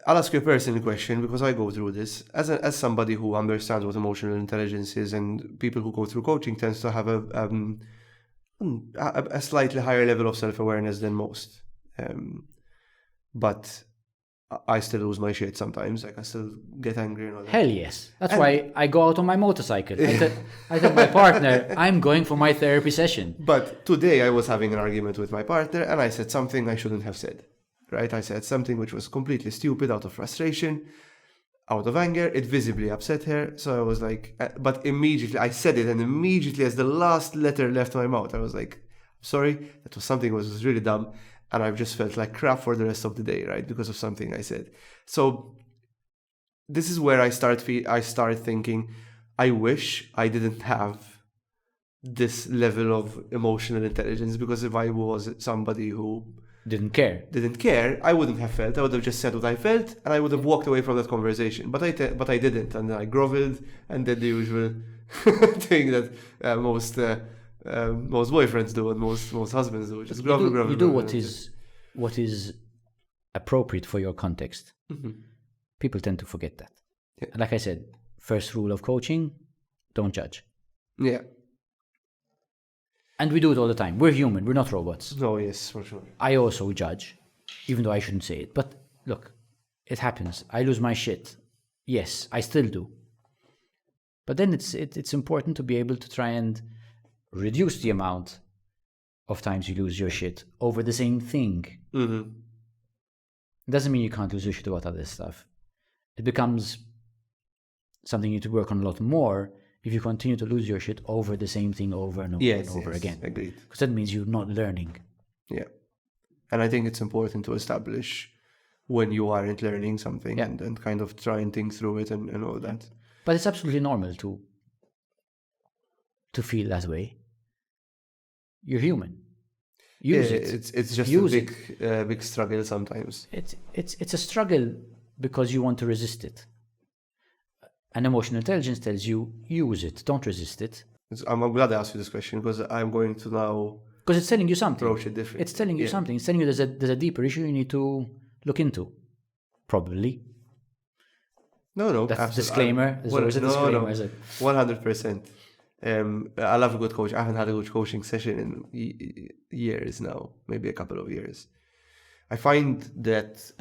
B: I'll ask you a personal question, because I go through this as somebody who understands what emotional intelligence is, and people who go through coaching tends to have a slightly higher level of self-awareness than most. But I still lose my shit sometimes. Like, I still get angry and all that.
A: Hell yes. That's why I go out on my motorcycle. I tell my partner, I'm going for my therapy session.
B: But today I was having an argument with my partner, and I said something I shouldn't have said. Right? I said something which was completely stupid, out of frustration, out of anger. It visibly upset her. So I was like, but immediately I said it, and immediately as the last letter left my mouth, I was like, sorry, that was something was really dumb. And I've just felt like crap for the rest of the day, right? Because of something I said. So this is where I start thinking, I wish I didn't have this level of emotional intelligence, because if I was somebody who
A: didn't care,
B: I wouldn't have felt. I would have just said what I felt, and I would have walked away from that conversation. But I didn't, and then I groveled and did the usual thing that most boyfriends do and most husbands do. Just grovel.
A: You do what is appropriate for your context.
B: Mm-hmm.
A: People tend to forget that.
B: Yeah.
A: And like I said, first rule of coaching: don't judge.
B: Yeah.
A: And we do it all the time. We're human. We're not robots.
B: No, yes, for sure.
A: I also judge, even though I shouldn't say it. But look, it happens. I lose my shit. Yes, I still do. But then it's important to be able to try and reduce the amount of times you lose your shit over the same thing.
B: Mm-hmm.
A: It doesn't mean you can't lose your shit about other stuff. It becomes something you need to work on a lot more if you continue to lose your shit over the same thing over and over again.
B: Agreed.
A: Because that means you're not learning.
B: Yeah. And I think it's important to establish when you aren't learning something, and kind of try and think through it and all that.
A: But it's absolutely normal to feel that way. You're human. Use it.
B: It's just a big struggle sometimes.
A: It's a struggle because you want to resist it. And emotional intelligence tells you, use it, don't resist it.
B: I'm glad I asked you this question, because I'm going to now...
A: Because it's telling you something.
B: Approach it differently.
A: It's telling you something. It's telling you there's a deeper issue you need to look into. Probably.
B: No.
A: That's
B: absolutely.
A: disclaimer. There's always a disclaimer. Is it?
B: 100%. I love a good coach. I haven't had a good coaching session in years now, maybe a couple of years. I find that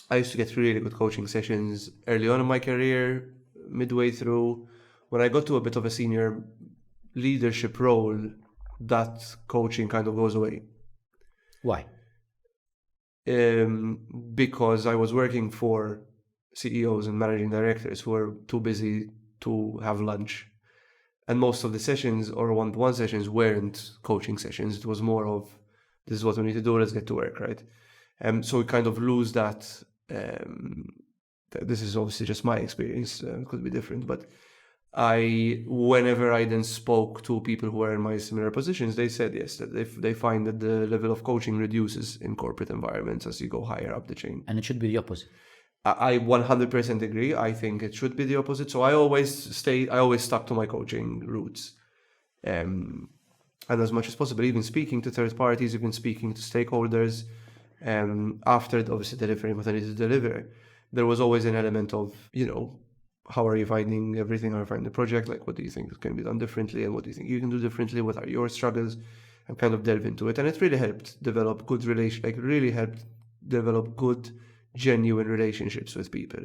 B: I used to get really good coaching sessions early on in my career, midway through. When I got to a bit of a senior leadership role, that coaching kind of goes away.
A: Why?
B: Because I was working for CEOs and managing directors who were too busy to have lunch. And most of the sessions or one-to-one sessions weren't coaching sessions. It was more of, this is what we need to do, let's get to work, right? So we kind of lose that. This is obviously just my experience, it could be different, but whenever I then spoke to people who were in my similar positions, they said yes, that they find that the level of coaching reduces in corporate environments as you go higher up the chain.
A: And it should be the opposite.
B: I 100% agree. I think it should be the opposite. So I always stuck to my coaching roots. And as much as possible, even speaking to third parties, even speaking to stakeholders, after obviously delivering what I needed to deliver, there was always an element of, how are you finding everything? How are you finding the project? Like, what do you think can be done differently? And what do you think you can do differently? What are your struggles? And kind of delve into it. And it really helped develop good genuine relationships with people.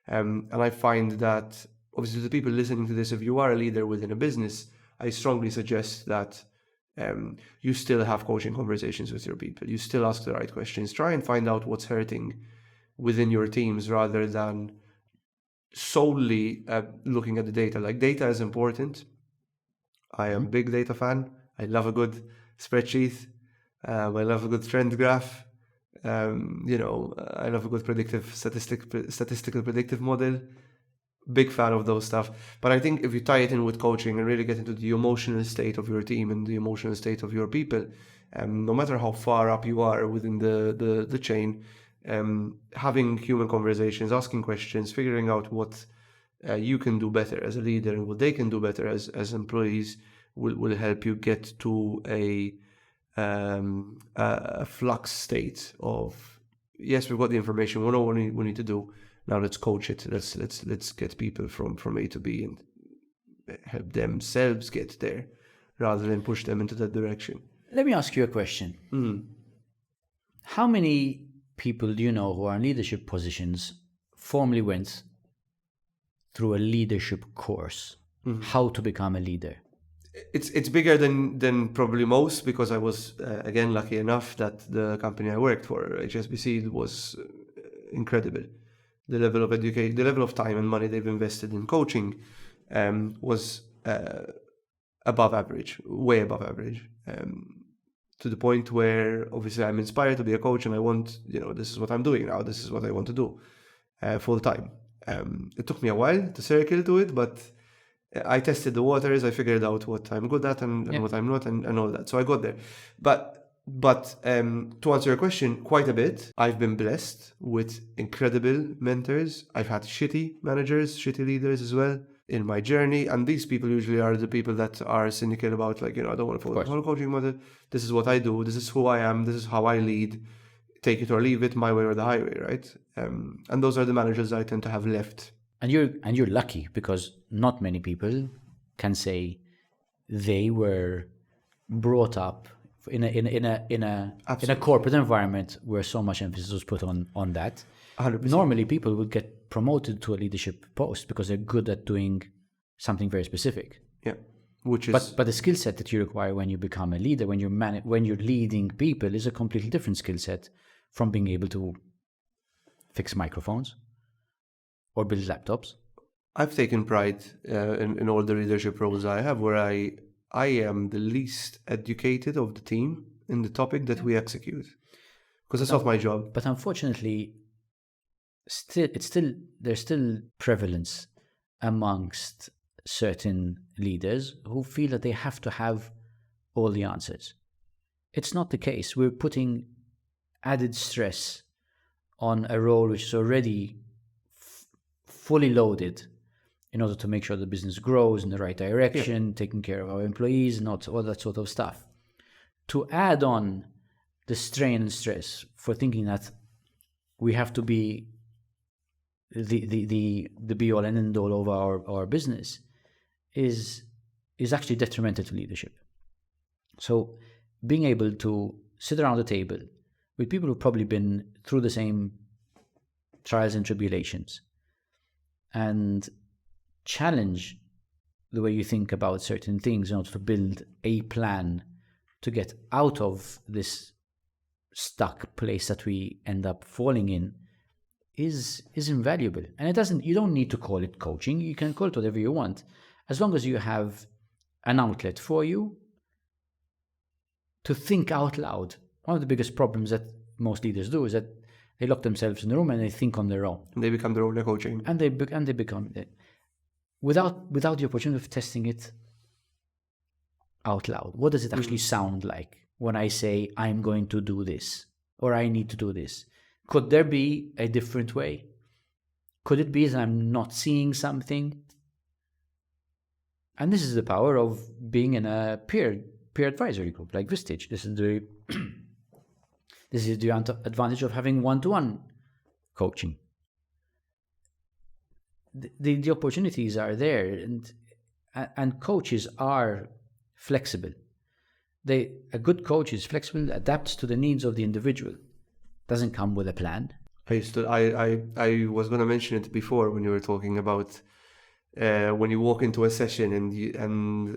B: And I find that, obviously, the people listening to this, if you are a leader within a business, I strongly suggest that you still have coaching conversations with your people. You still ask the right questions. Try and find out what's hurting within your teams rather than solely looking at the data. Like, data is important. I am a big data fan. I love a good spreadsheet. I love a good trend graph. I love a good statistical predictive model. Big fan of those stuff. But I think if you tie it in with coaching and really get into the emotional state of your team and the emotional state of your people, no matter how far up you are within the chain, having human conversations, asking questions, figuring out what you can do better as a leader and what they can do better as employees will help you get to a flux state of, yes, we've got the information, we know what we need to do, now let's coach it, let's get people from A to B and help themselves get there rather than push them into that direction.
A: Let me ask you a question. How many people do you know who are in leadership positions formally went through a leadership course, how to become a leader?
B: It's bigger than probably most, because I was again lucky enough that the company I worked for, HSBC, was incredible. The level of education, the level of time and money they've invested in coaching was above average, way above average, to the point where obviously I'm inspired to be a coach and I want, this is what I'm doing now, this is what I want to do full time. It took me a while to circle to it, but I tested the waters. I figured out what I'm good at and what I'm not, and all that. So I got there. But to answer your question, quite a bit. I've been blessed with incredible mentors. I've had shitty managers, shitty leaders as well in my journey. And these people usually are the people that are cynical about, like, I don't want to follow the whole coaching model. This is what I do. This is who I am. This is how I lead. Take it or leave it, my way or the highway, right? And those are the managers I tend to have left.
A: And you're lucky, because not many people can say they were brought up in a corporate environment where so much emphasis was put on that.
B: 100%.
A: Normally, people would get promoted to a leadership post because they're good at doing something very specific.
B: Yeah, which is.
A: But the skill set that you require when you become a leader, when you're leading people, is a completely different skill set from being able to fix microphones or build laptops.
B: I've taken pride in all the leadership roles I have, where I am the least educated of the team in the topic that we execute, because that's not my job.
A: But unfortunately, there's still prevalence amongst certain leaders who feel that they have to have all the answers. It's not the case. We're putting added stress on a role which is already fully loaded in order to make sure the business grows in the right direction, taking care of our employees, and all that sort of stuff. To add on the strain and stress for thinking that we have to be the be-all and end-all of our business is actually detrimental to leadership. So being able to sit around the table with people who've probably been through the same trials and tribulations and challenge the way you think about certain things in order to build a plan to get out of this stuck place that we end up falling in is invaluable. And you don't need to call it coaching. You can call it whatever you want, as long as you have an outlet for you to think out loud. One of the biggest problems that most leaders do is that they lock themselves in the room and they think on their own.
B: And they become their own coaching.
A: And they become without the opportunity of testing it out loud. What does it actually sound like when I say I'm going to do this or I need to do this? Could there be a different way? Could it be that I'm not seeing something? And this is the power of being in a peer advisory group like Vistage. This is the advantage of having one-to-one coaching. The opportunities are there, and coaches are flexible. A good coach is flexible, adapts to the needs of the individual, doesn't come with a plan.
B: I was going to mention it before when you were talking about when you walk into a session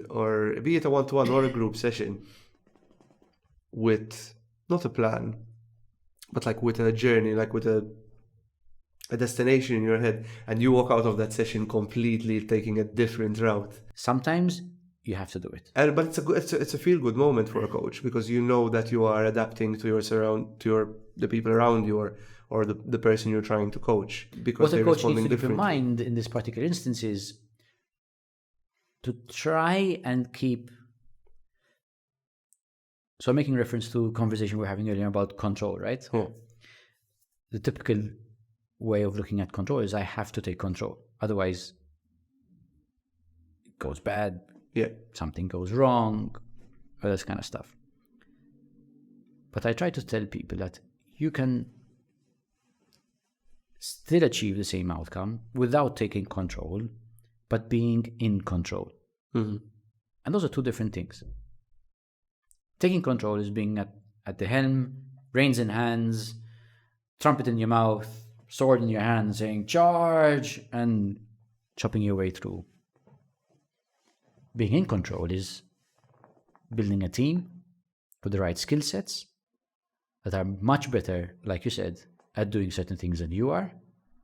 B: or be it a one-to-one or a group session with not a plan, but like with a journey, like with a destination in your head, and you walk out of that session completely taking a different route.
A: Sometimes you have to do it.
B: But it's a feel-good moment for a coach, because you know that you are adapting to the people around you or the person you're trying to coach, because
A: what
B: they're
A: a coach
B: responding
A: needs to keep in
B: differently.
A: mind in this particular instance is to try and keep. So I'm making reference to a conversation we were having earlier about control, right?
B: Yeah.
A: The typical way of looking at control is I have to take control. Otherwise, it goes bad.
B: Yeah.
A: Something goes wrong, all this kind of stuff. But I try to tell people that you can still achieve the same outcome without taking control, but being in control.
B: Mm-hmm.
A: And those are two different things. Taking control is being at the helm, reins in hands, trumpet in your mouth, sword in your hand, saying charge, and chopping your way through. Being in control is building a team with the right skill sets that are much better, like you said, at doing certain things than you are.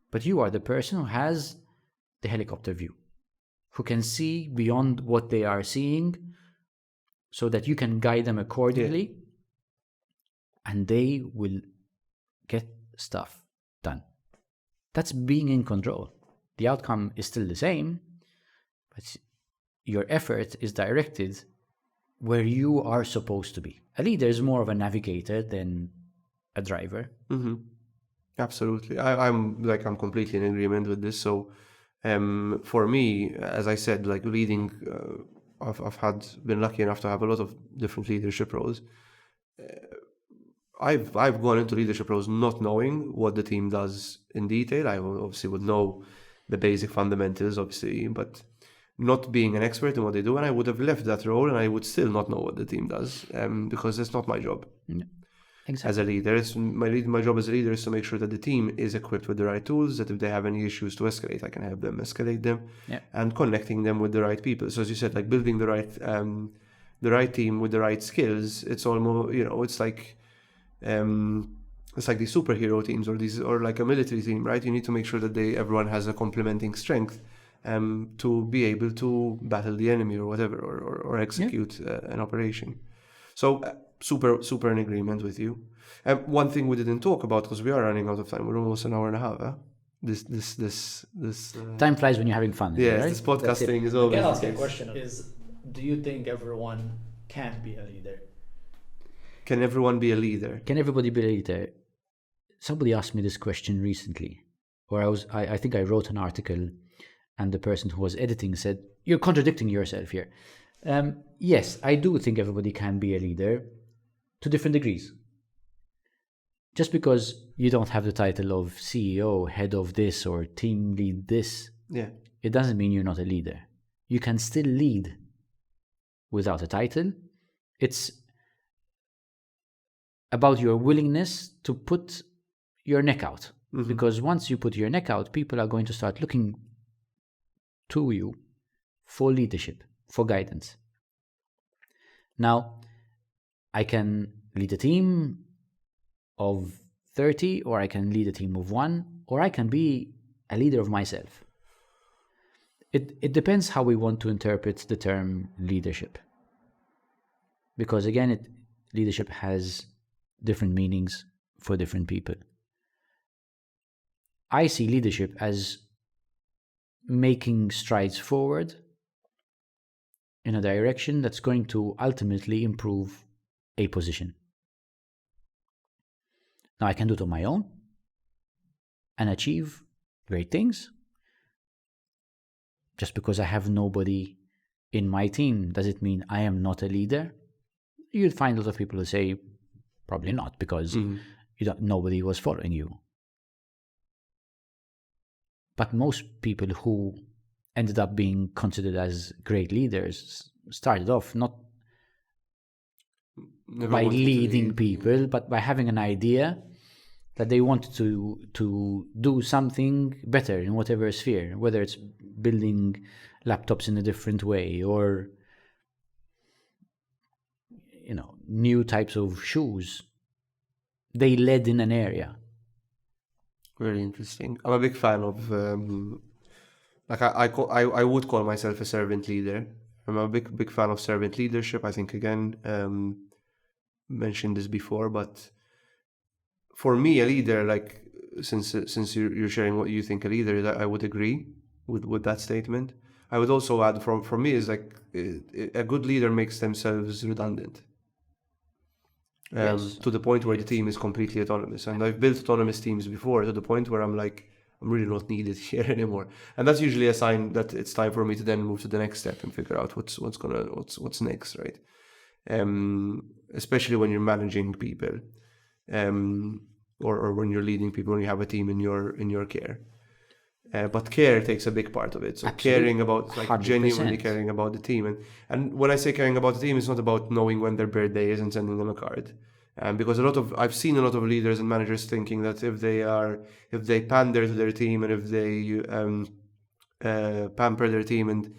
A: But you are the person who has the helicopter view, who can see beyond what they are seeing so that you can guide them accordingly, and they will get stuff done. That's being in control. The outcome is still the same, but your effort is directed where you are supposed to be. A leader is more of a navigator than a driver.
B: Mm-hmm. Absolutely. I'm completely in agreement with this. So for me, as I said, like leading, I've been lucky enough to have a lot of different leadership roles. I've gone into leadership roles not knowing what the team does in detail. I obviously would know the basic fundamentals, obviously, but not being an expert in what they do. And I would have left that role and I would still not know what the team does, because it's not my job.
A: Yeah, exactly.
B: As a leader. My job as a leader is to make sure that the team is equipped with the right tools, that if they have any issues to escalate, I can help them escalate them, and connecting them with the right people. So as you said, like building the right team with the right skills. It's almost, it's like these superhero teams or like a military team, right? You need to make sure that everyone has a complementing strength to be able to battle the enemy or whatever, or execute an operation. So super in agreement with you. One thing we didn't talk about, because we are running out of time. We're almost an hour and a half. Huh? This
A: time flies when you're having fun.
B: Yes,
A: right?
B: this podcasting is
C: I
B: always.
C: can ask
B: the
C: you a
B: case.
C: question: do you think everyone can be a leader?
B: Can everyone be a leader?
A: Can everybody be a leader? Somebody asked me this question recently, or I think I wrote an article, and the person who was editing said, "You're contradicting yourself here." Yes, I do think everybody can be a leader to different degrees. Just because you don't have the title of CEO, head of this, or team lead this, it doesn't mean you're not a leader. You can still lead without a title. It's about your willingness to put your neck out. Mm-hmm. Because once you put your neck out, people are going to start looking to you for leadership, for guidance. Now, I can lead a team of 30, or I can lead a team of 1, or I can be a leader of myself. It depends how we want to interpret the term leadership. Because again, leadership has different meanings for different people. I see leadership as making strides forward in a direction that's going to ultimately improve a position. Now, I can do it on my own and achieve great things. Just because I have nobody in my team, does it mean I am not a leader? You'd find a lot of people who say, probably not, because nobody was following you. But most people who ended up being considered as great leaders started off not by leading people, but by having an idea that they wanted to do something better in whatever sphere, whether it's building laptops in a different way or new types of shoes. They led in an area.
B: Very interesting. I'm a big fan of I would call myself a servant leader. I'm a big fan of servant leadership. I think again mentioned this before, but for me, a leader, like since you're sharing what you think a leader is, I would agree with that statement. I would also add, for me, is like a good leader makes themselves redundant.
A: Yes.
B: To the point where the team is completely autonomous. And I've built autonomous teams before to the point where I'm like, I'm really not needed here anymore. And that's usually a sign that it's time for me to then move to the next step and figure out what's next, right? Especially when you're managing people, or when you're leading people, when you have a team in your care. But care takes a big part of it. So
A: Absolutely.
B: Caring about, like 100%. Genuinely caring about the team. And when I say caring about the team, it's not about knowing when their birthday is and sending them a card. Because I've seen a lot of leaders and managers thinking that if they pander to their team and if they pamper their team and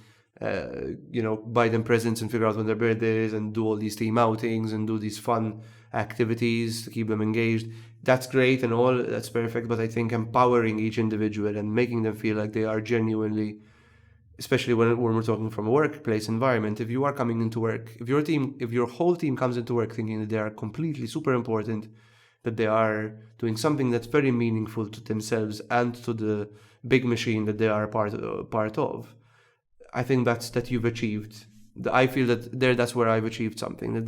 B: buy them presents and figure out when their birthday is and do all these team outings and do these fun activities to keep them engaged, that's great and all, that's perfect. But I think empowering each individual and making them feel like they are genuinely, especially when we're talking from a workplace environment, if you are coming into work, if your whole team comes into work thinking that they are completely super important, that they are doing something that's very meaningful to themselves and to the big machine that they are part of, I think that you've achieved. I feel that's where I've achieved something, that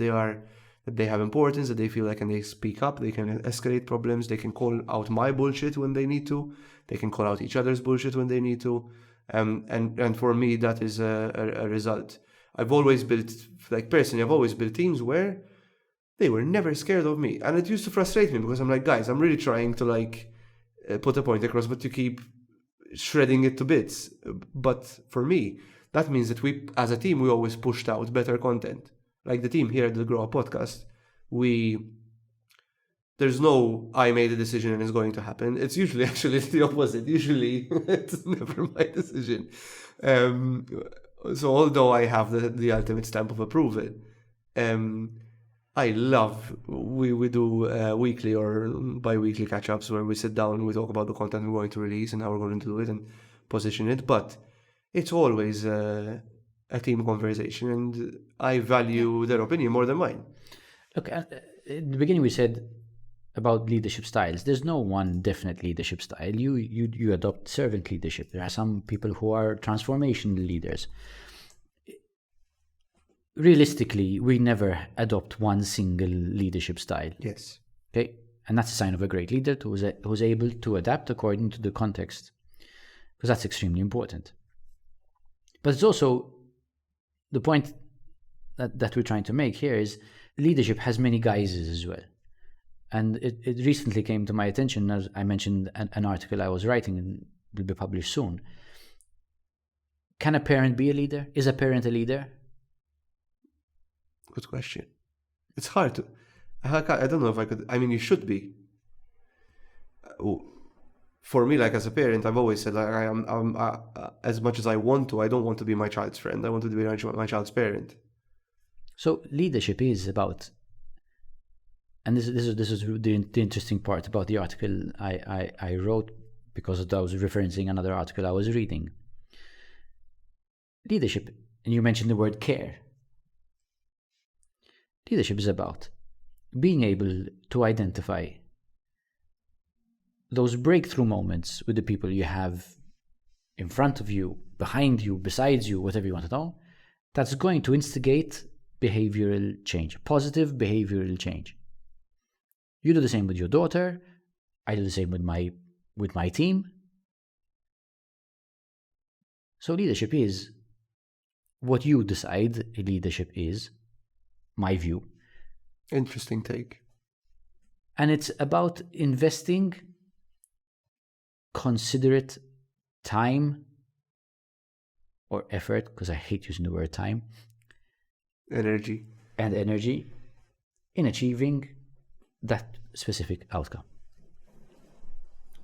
B: they have importance, that they feel like, and they speak up, they can escalate problems, they can call out my bullshit when they need to, they can call out each other's bullshit when they need to. And for me, that is a result. I've always built teams where they were never scared of me. And it used to frustrate me because I'm like, guys, I'm really trying to put a point across, but you keep shredding it to bits. But for me, that means that we, as a team, we always pushed out better content. Like the team here at the GrowUp Podcast, there's no, I made a decision and it's going to happen. It's usually actually the opposite. Usually it's never my decision. So although I have the ultimate stamp of approval, I love, we do weekly or bi-weekly catch-ups where we sit down and we talk about the content we're going to release and how we're going to do it and position it. But it's always a team conversation, and I value their opinion more than mine.
A: Look, at the beginning we said about leadership styles. There's no one definite leadership style. You adopt servant leadership. There are some people who are transformational leaders. Realistically, we never adopt one single leadership style.
B: Yes.
A: Okay, and that's a sign of a great leader who's able to adapt according to the context, because that's extremely important. But it's also the point that we're trying to make here is leadership has many guises as well. And it recently came to my attention, as I mentioned an article I was writing and will be published soon. Can a parent be a leader? Is a parent a leader?
B: Good question. It's hard to... I don't know if I could... I mean, you should be. For me, as a parent, I've always said, I'm as much as I want to, I don't want to be my child's friend. I want to be my child's parent.
A: So leadership is about... And this is the interesting part about the article I wrote, because I was referencing another article I was reading. leadership, and you mentioned the word care. Leadership is about being able to identify those breakthrough moments with the people you have in front of you, behind you, besides you, whatever you want to know, that's going to instigate behavioral change, positive behavioral change. You do the same with your daughter. I do the same with my team. So leadership is what you decide leadership is, my view.
B: Interesting take.
A: And it's about investing considerate time or effort, because I hate using the word time,
B: Energy.
A: and energy in achieving that specific outcome.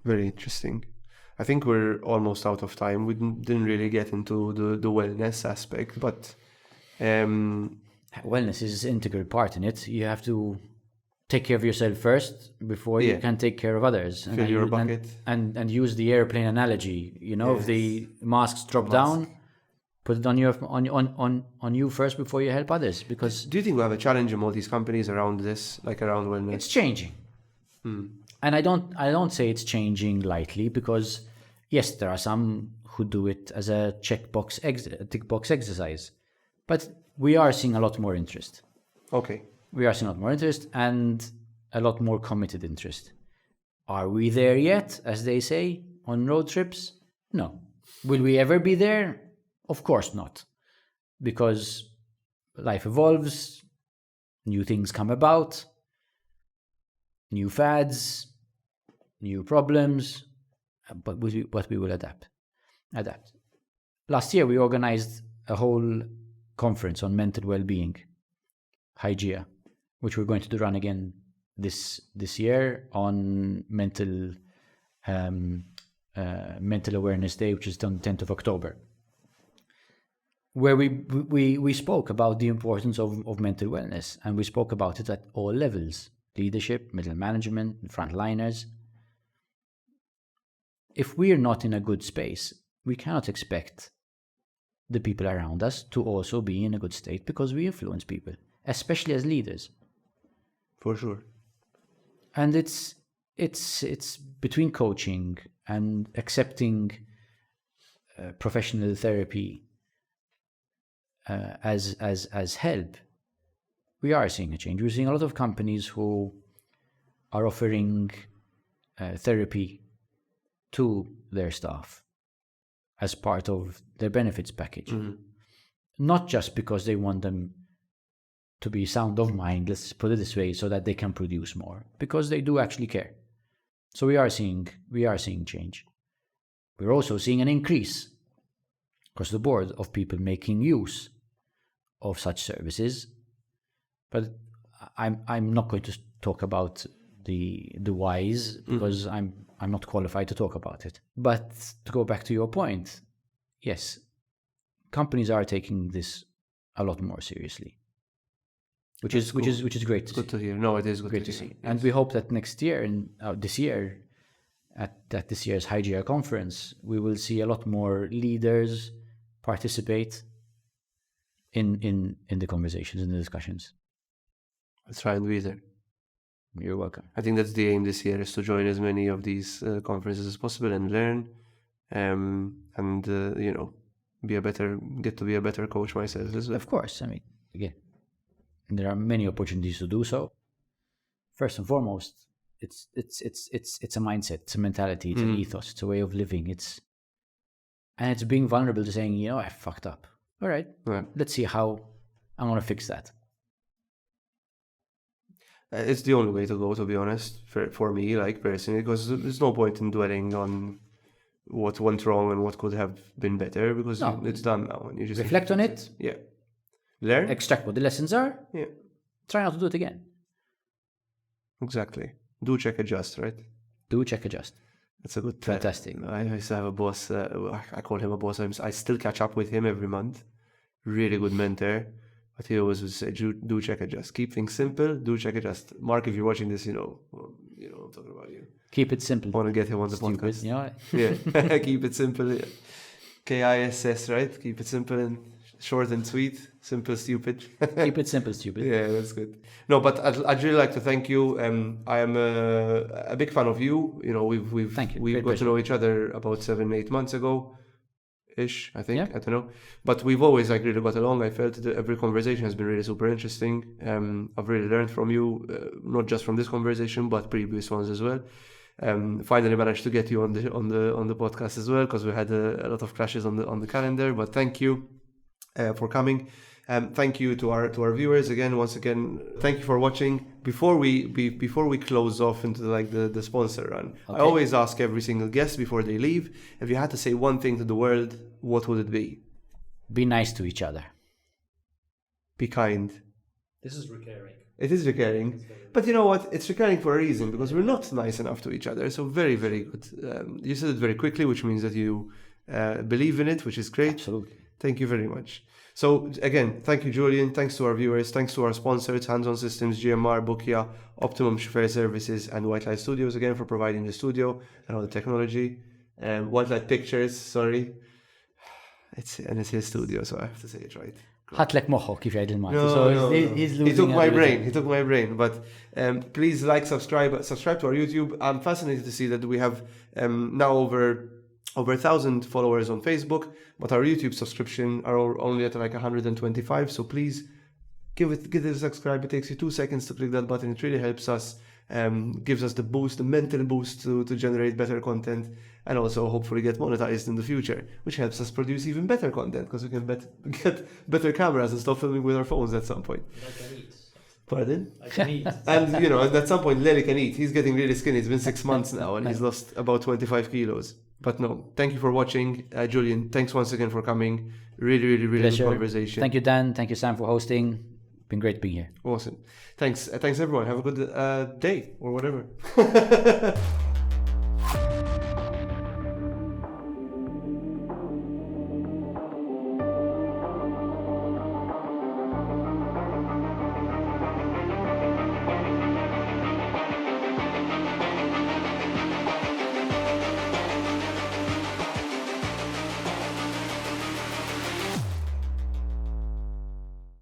B: Very interesting. I think we're almost out of time. We didn't really get into the wellness aspect, but
A: Wellness is an integral part in it. You have to take care of yourself first before you can take care of others.
B: Fill your bucket.
A: And use the airplane analogy. You know, if the masks drop down, put it on you first before you help others. Because
B: do you think we have a challenge in all these companies around this, like around wellness?
A: it's changing. And I don't say it's changing lightly, because yes, there are some who do it as a tick box exercise, but we are seeing a lot more interest.
B: Okay.
A: We are seeing a lot more interest and a lot more committed interest. Are we there yet, as they say, on road trips? No. Will we ever be there? Of course not. Because life evolves, new things come about, new fads, new problems, but we will adapt. Last year, we organized a whole conference on mental well-being, Hygia, which we're going to run again this year on Mental Awareness Day, which is on 10th of October, where we spoke about the importance of mental wellness, and we spoke about it at all levels: leadership, middle management, frontliners. If we're not in a good space, we cannot expect the people around us to also be in a good state, because we influence people, especially as leaders.
B: For sure.
A: And it's between coaching and accepting professional therapy as help. We are seeing a change. We're seeing a lot of companies who are offering therapy to their staff as part of their benefits package. Not just because they want them to be sound of mind, let's put it this way, so that they can produce more, because they do actually care. So we are seeing change. We're also seeing an increase across the board of people making use of such services. But I'm not going to talk about the whys, because I'm not qualified to talk about it. But to go back to your point, yes, companies are taking this a lot more seriously, which is great. To
B: Good to hear. No, it is good
A: great to see. And we hope that next year and this year, at this year's Hygia conference, we will see a lot more leaders participate in the conversations, in the discussions.
B: Let's try and be there.
A: You're welcome.
B: I think that's the aim this year, is to join as many of these conferences as possible and learn, and get to be a better coach myself as well.
A: Of course, I mean, again, there are many opportunities to do so. First and foremost, it's a mindset, it's a mentality, it's an ethos, it's a way of living. It's being vulnerable to saying, I fucked up. All right, let's see how I'm gonna fix that.
B: It's the only way to go, to be honest, for me, like personally, because there's no point in dwelling on what went wrong and what could have been better, because it's done now. And you just
A: reflect on it.
B: Yeah. Learn.
A: Extract what the lessons are.
B: Yeah.
A: Try not to do it again.
B: Exactly. Do, check, adjust, right?
A: Do, check, adjust.
B: That's a good
A: Fantastic.
B: I used to have a boss. I call him a boss. I still catch up with him every month. Really good mentor. But he always would say, do, check, adjust. Keep things simple. Do, check, adjust. Mark, if you're watching this, I'm talking about you.
A: Keep it simple.
B: I want to get him on the
A: Stupid,
B: podcast.
A: you know?
B: Yeah. Keep it simple. Yeah. KISS, right? Keep it simple and short and sweet. Simple, stupid.
A: Keep it simple, stupid.
B: Yeah, that's good. No, but I'd really like to thank you. I am a big fan of you. You know,
A: Thank you.
B: we
A: Great
B: got
A: pleasure.
B: to know each other about 7-8 months ago, ish. I think.
A: Yeah.
B: I don't know, but we've always like really got along. I felt that every conversation has been really super interesting. I've really learned from you, not just from this conversation, but previous ones as well. Finally managed to get you on the podcast as well, because we had a lot of clashes on the calendar. But thank you for coming. Thank you to our viewers again. Once again, thank you for watching. Before we close off into the sponsor run,
A: Okay.
B: I always ask every single guest before they leave, if you had to say one thing to the world, what would it be?
A: Be nice to each other.
B: Be kind.
C: This is recurring.
B: It is recurring, but you know what? It's recurring for a reason, because we're not nice enough to each other. So very, very good. You said it very quickly, which means that you believe in it, which is great.
A: Absolutely.
B: Thank you very much. So again, thank you, Julian. Thanks to our viewers. Thanks to our sponsors, Hands-On Systems, GMR, Bookia, Optimum Chauffeur Services, and White Light Studios again for providing the studio and all the technology. White Light Pictures, sorry. It's his studio, so I have to say it right.
A: ħatlek moħħok kif jgħid il-Malti. He's losing
B: he took my
A: a little
B: brain.
A: bit.
B: He took my brain. But please subscribe to our YouTube. I'm fascinated to see that we have now over 1,000 followers on Facebook, but our YouTube subscription are only at like 125. So please give it a subscribe. It takes you 2 seconds to click that button. It really helps us, gives us the mental boost to generate better content, and also hopefully get monetized in the future, which helps us produce even better content, because we can get better cameras and stop filming with our phones at some point.
C: I can eat.
B: Pardon?
C: I can eat.
B: And you know, at some point, Lely can eat. He's getting really skinny. It's been 6 months now, and he's lost about 25 kilos. But no, thank you for watching. Julian, thanks once again for coming. Really good
A: Pleasure.
B: conversation.
A: Thank you, Dan. Thank you, Sam, for hosting. Been great being here.
B: Awesome. Thanks everyone. Have a good day or whatever.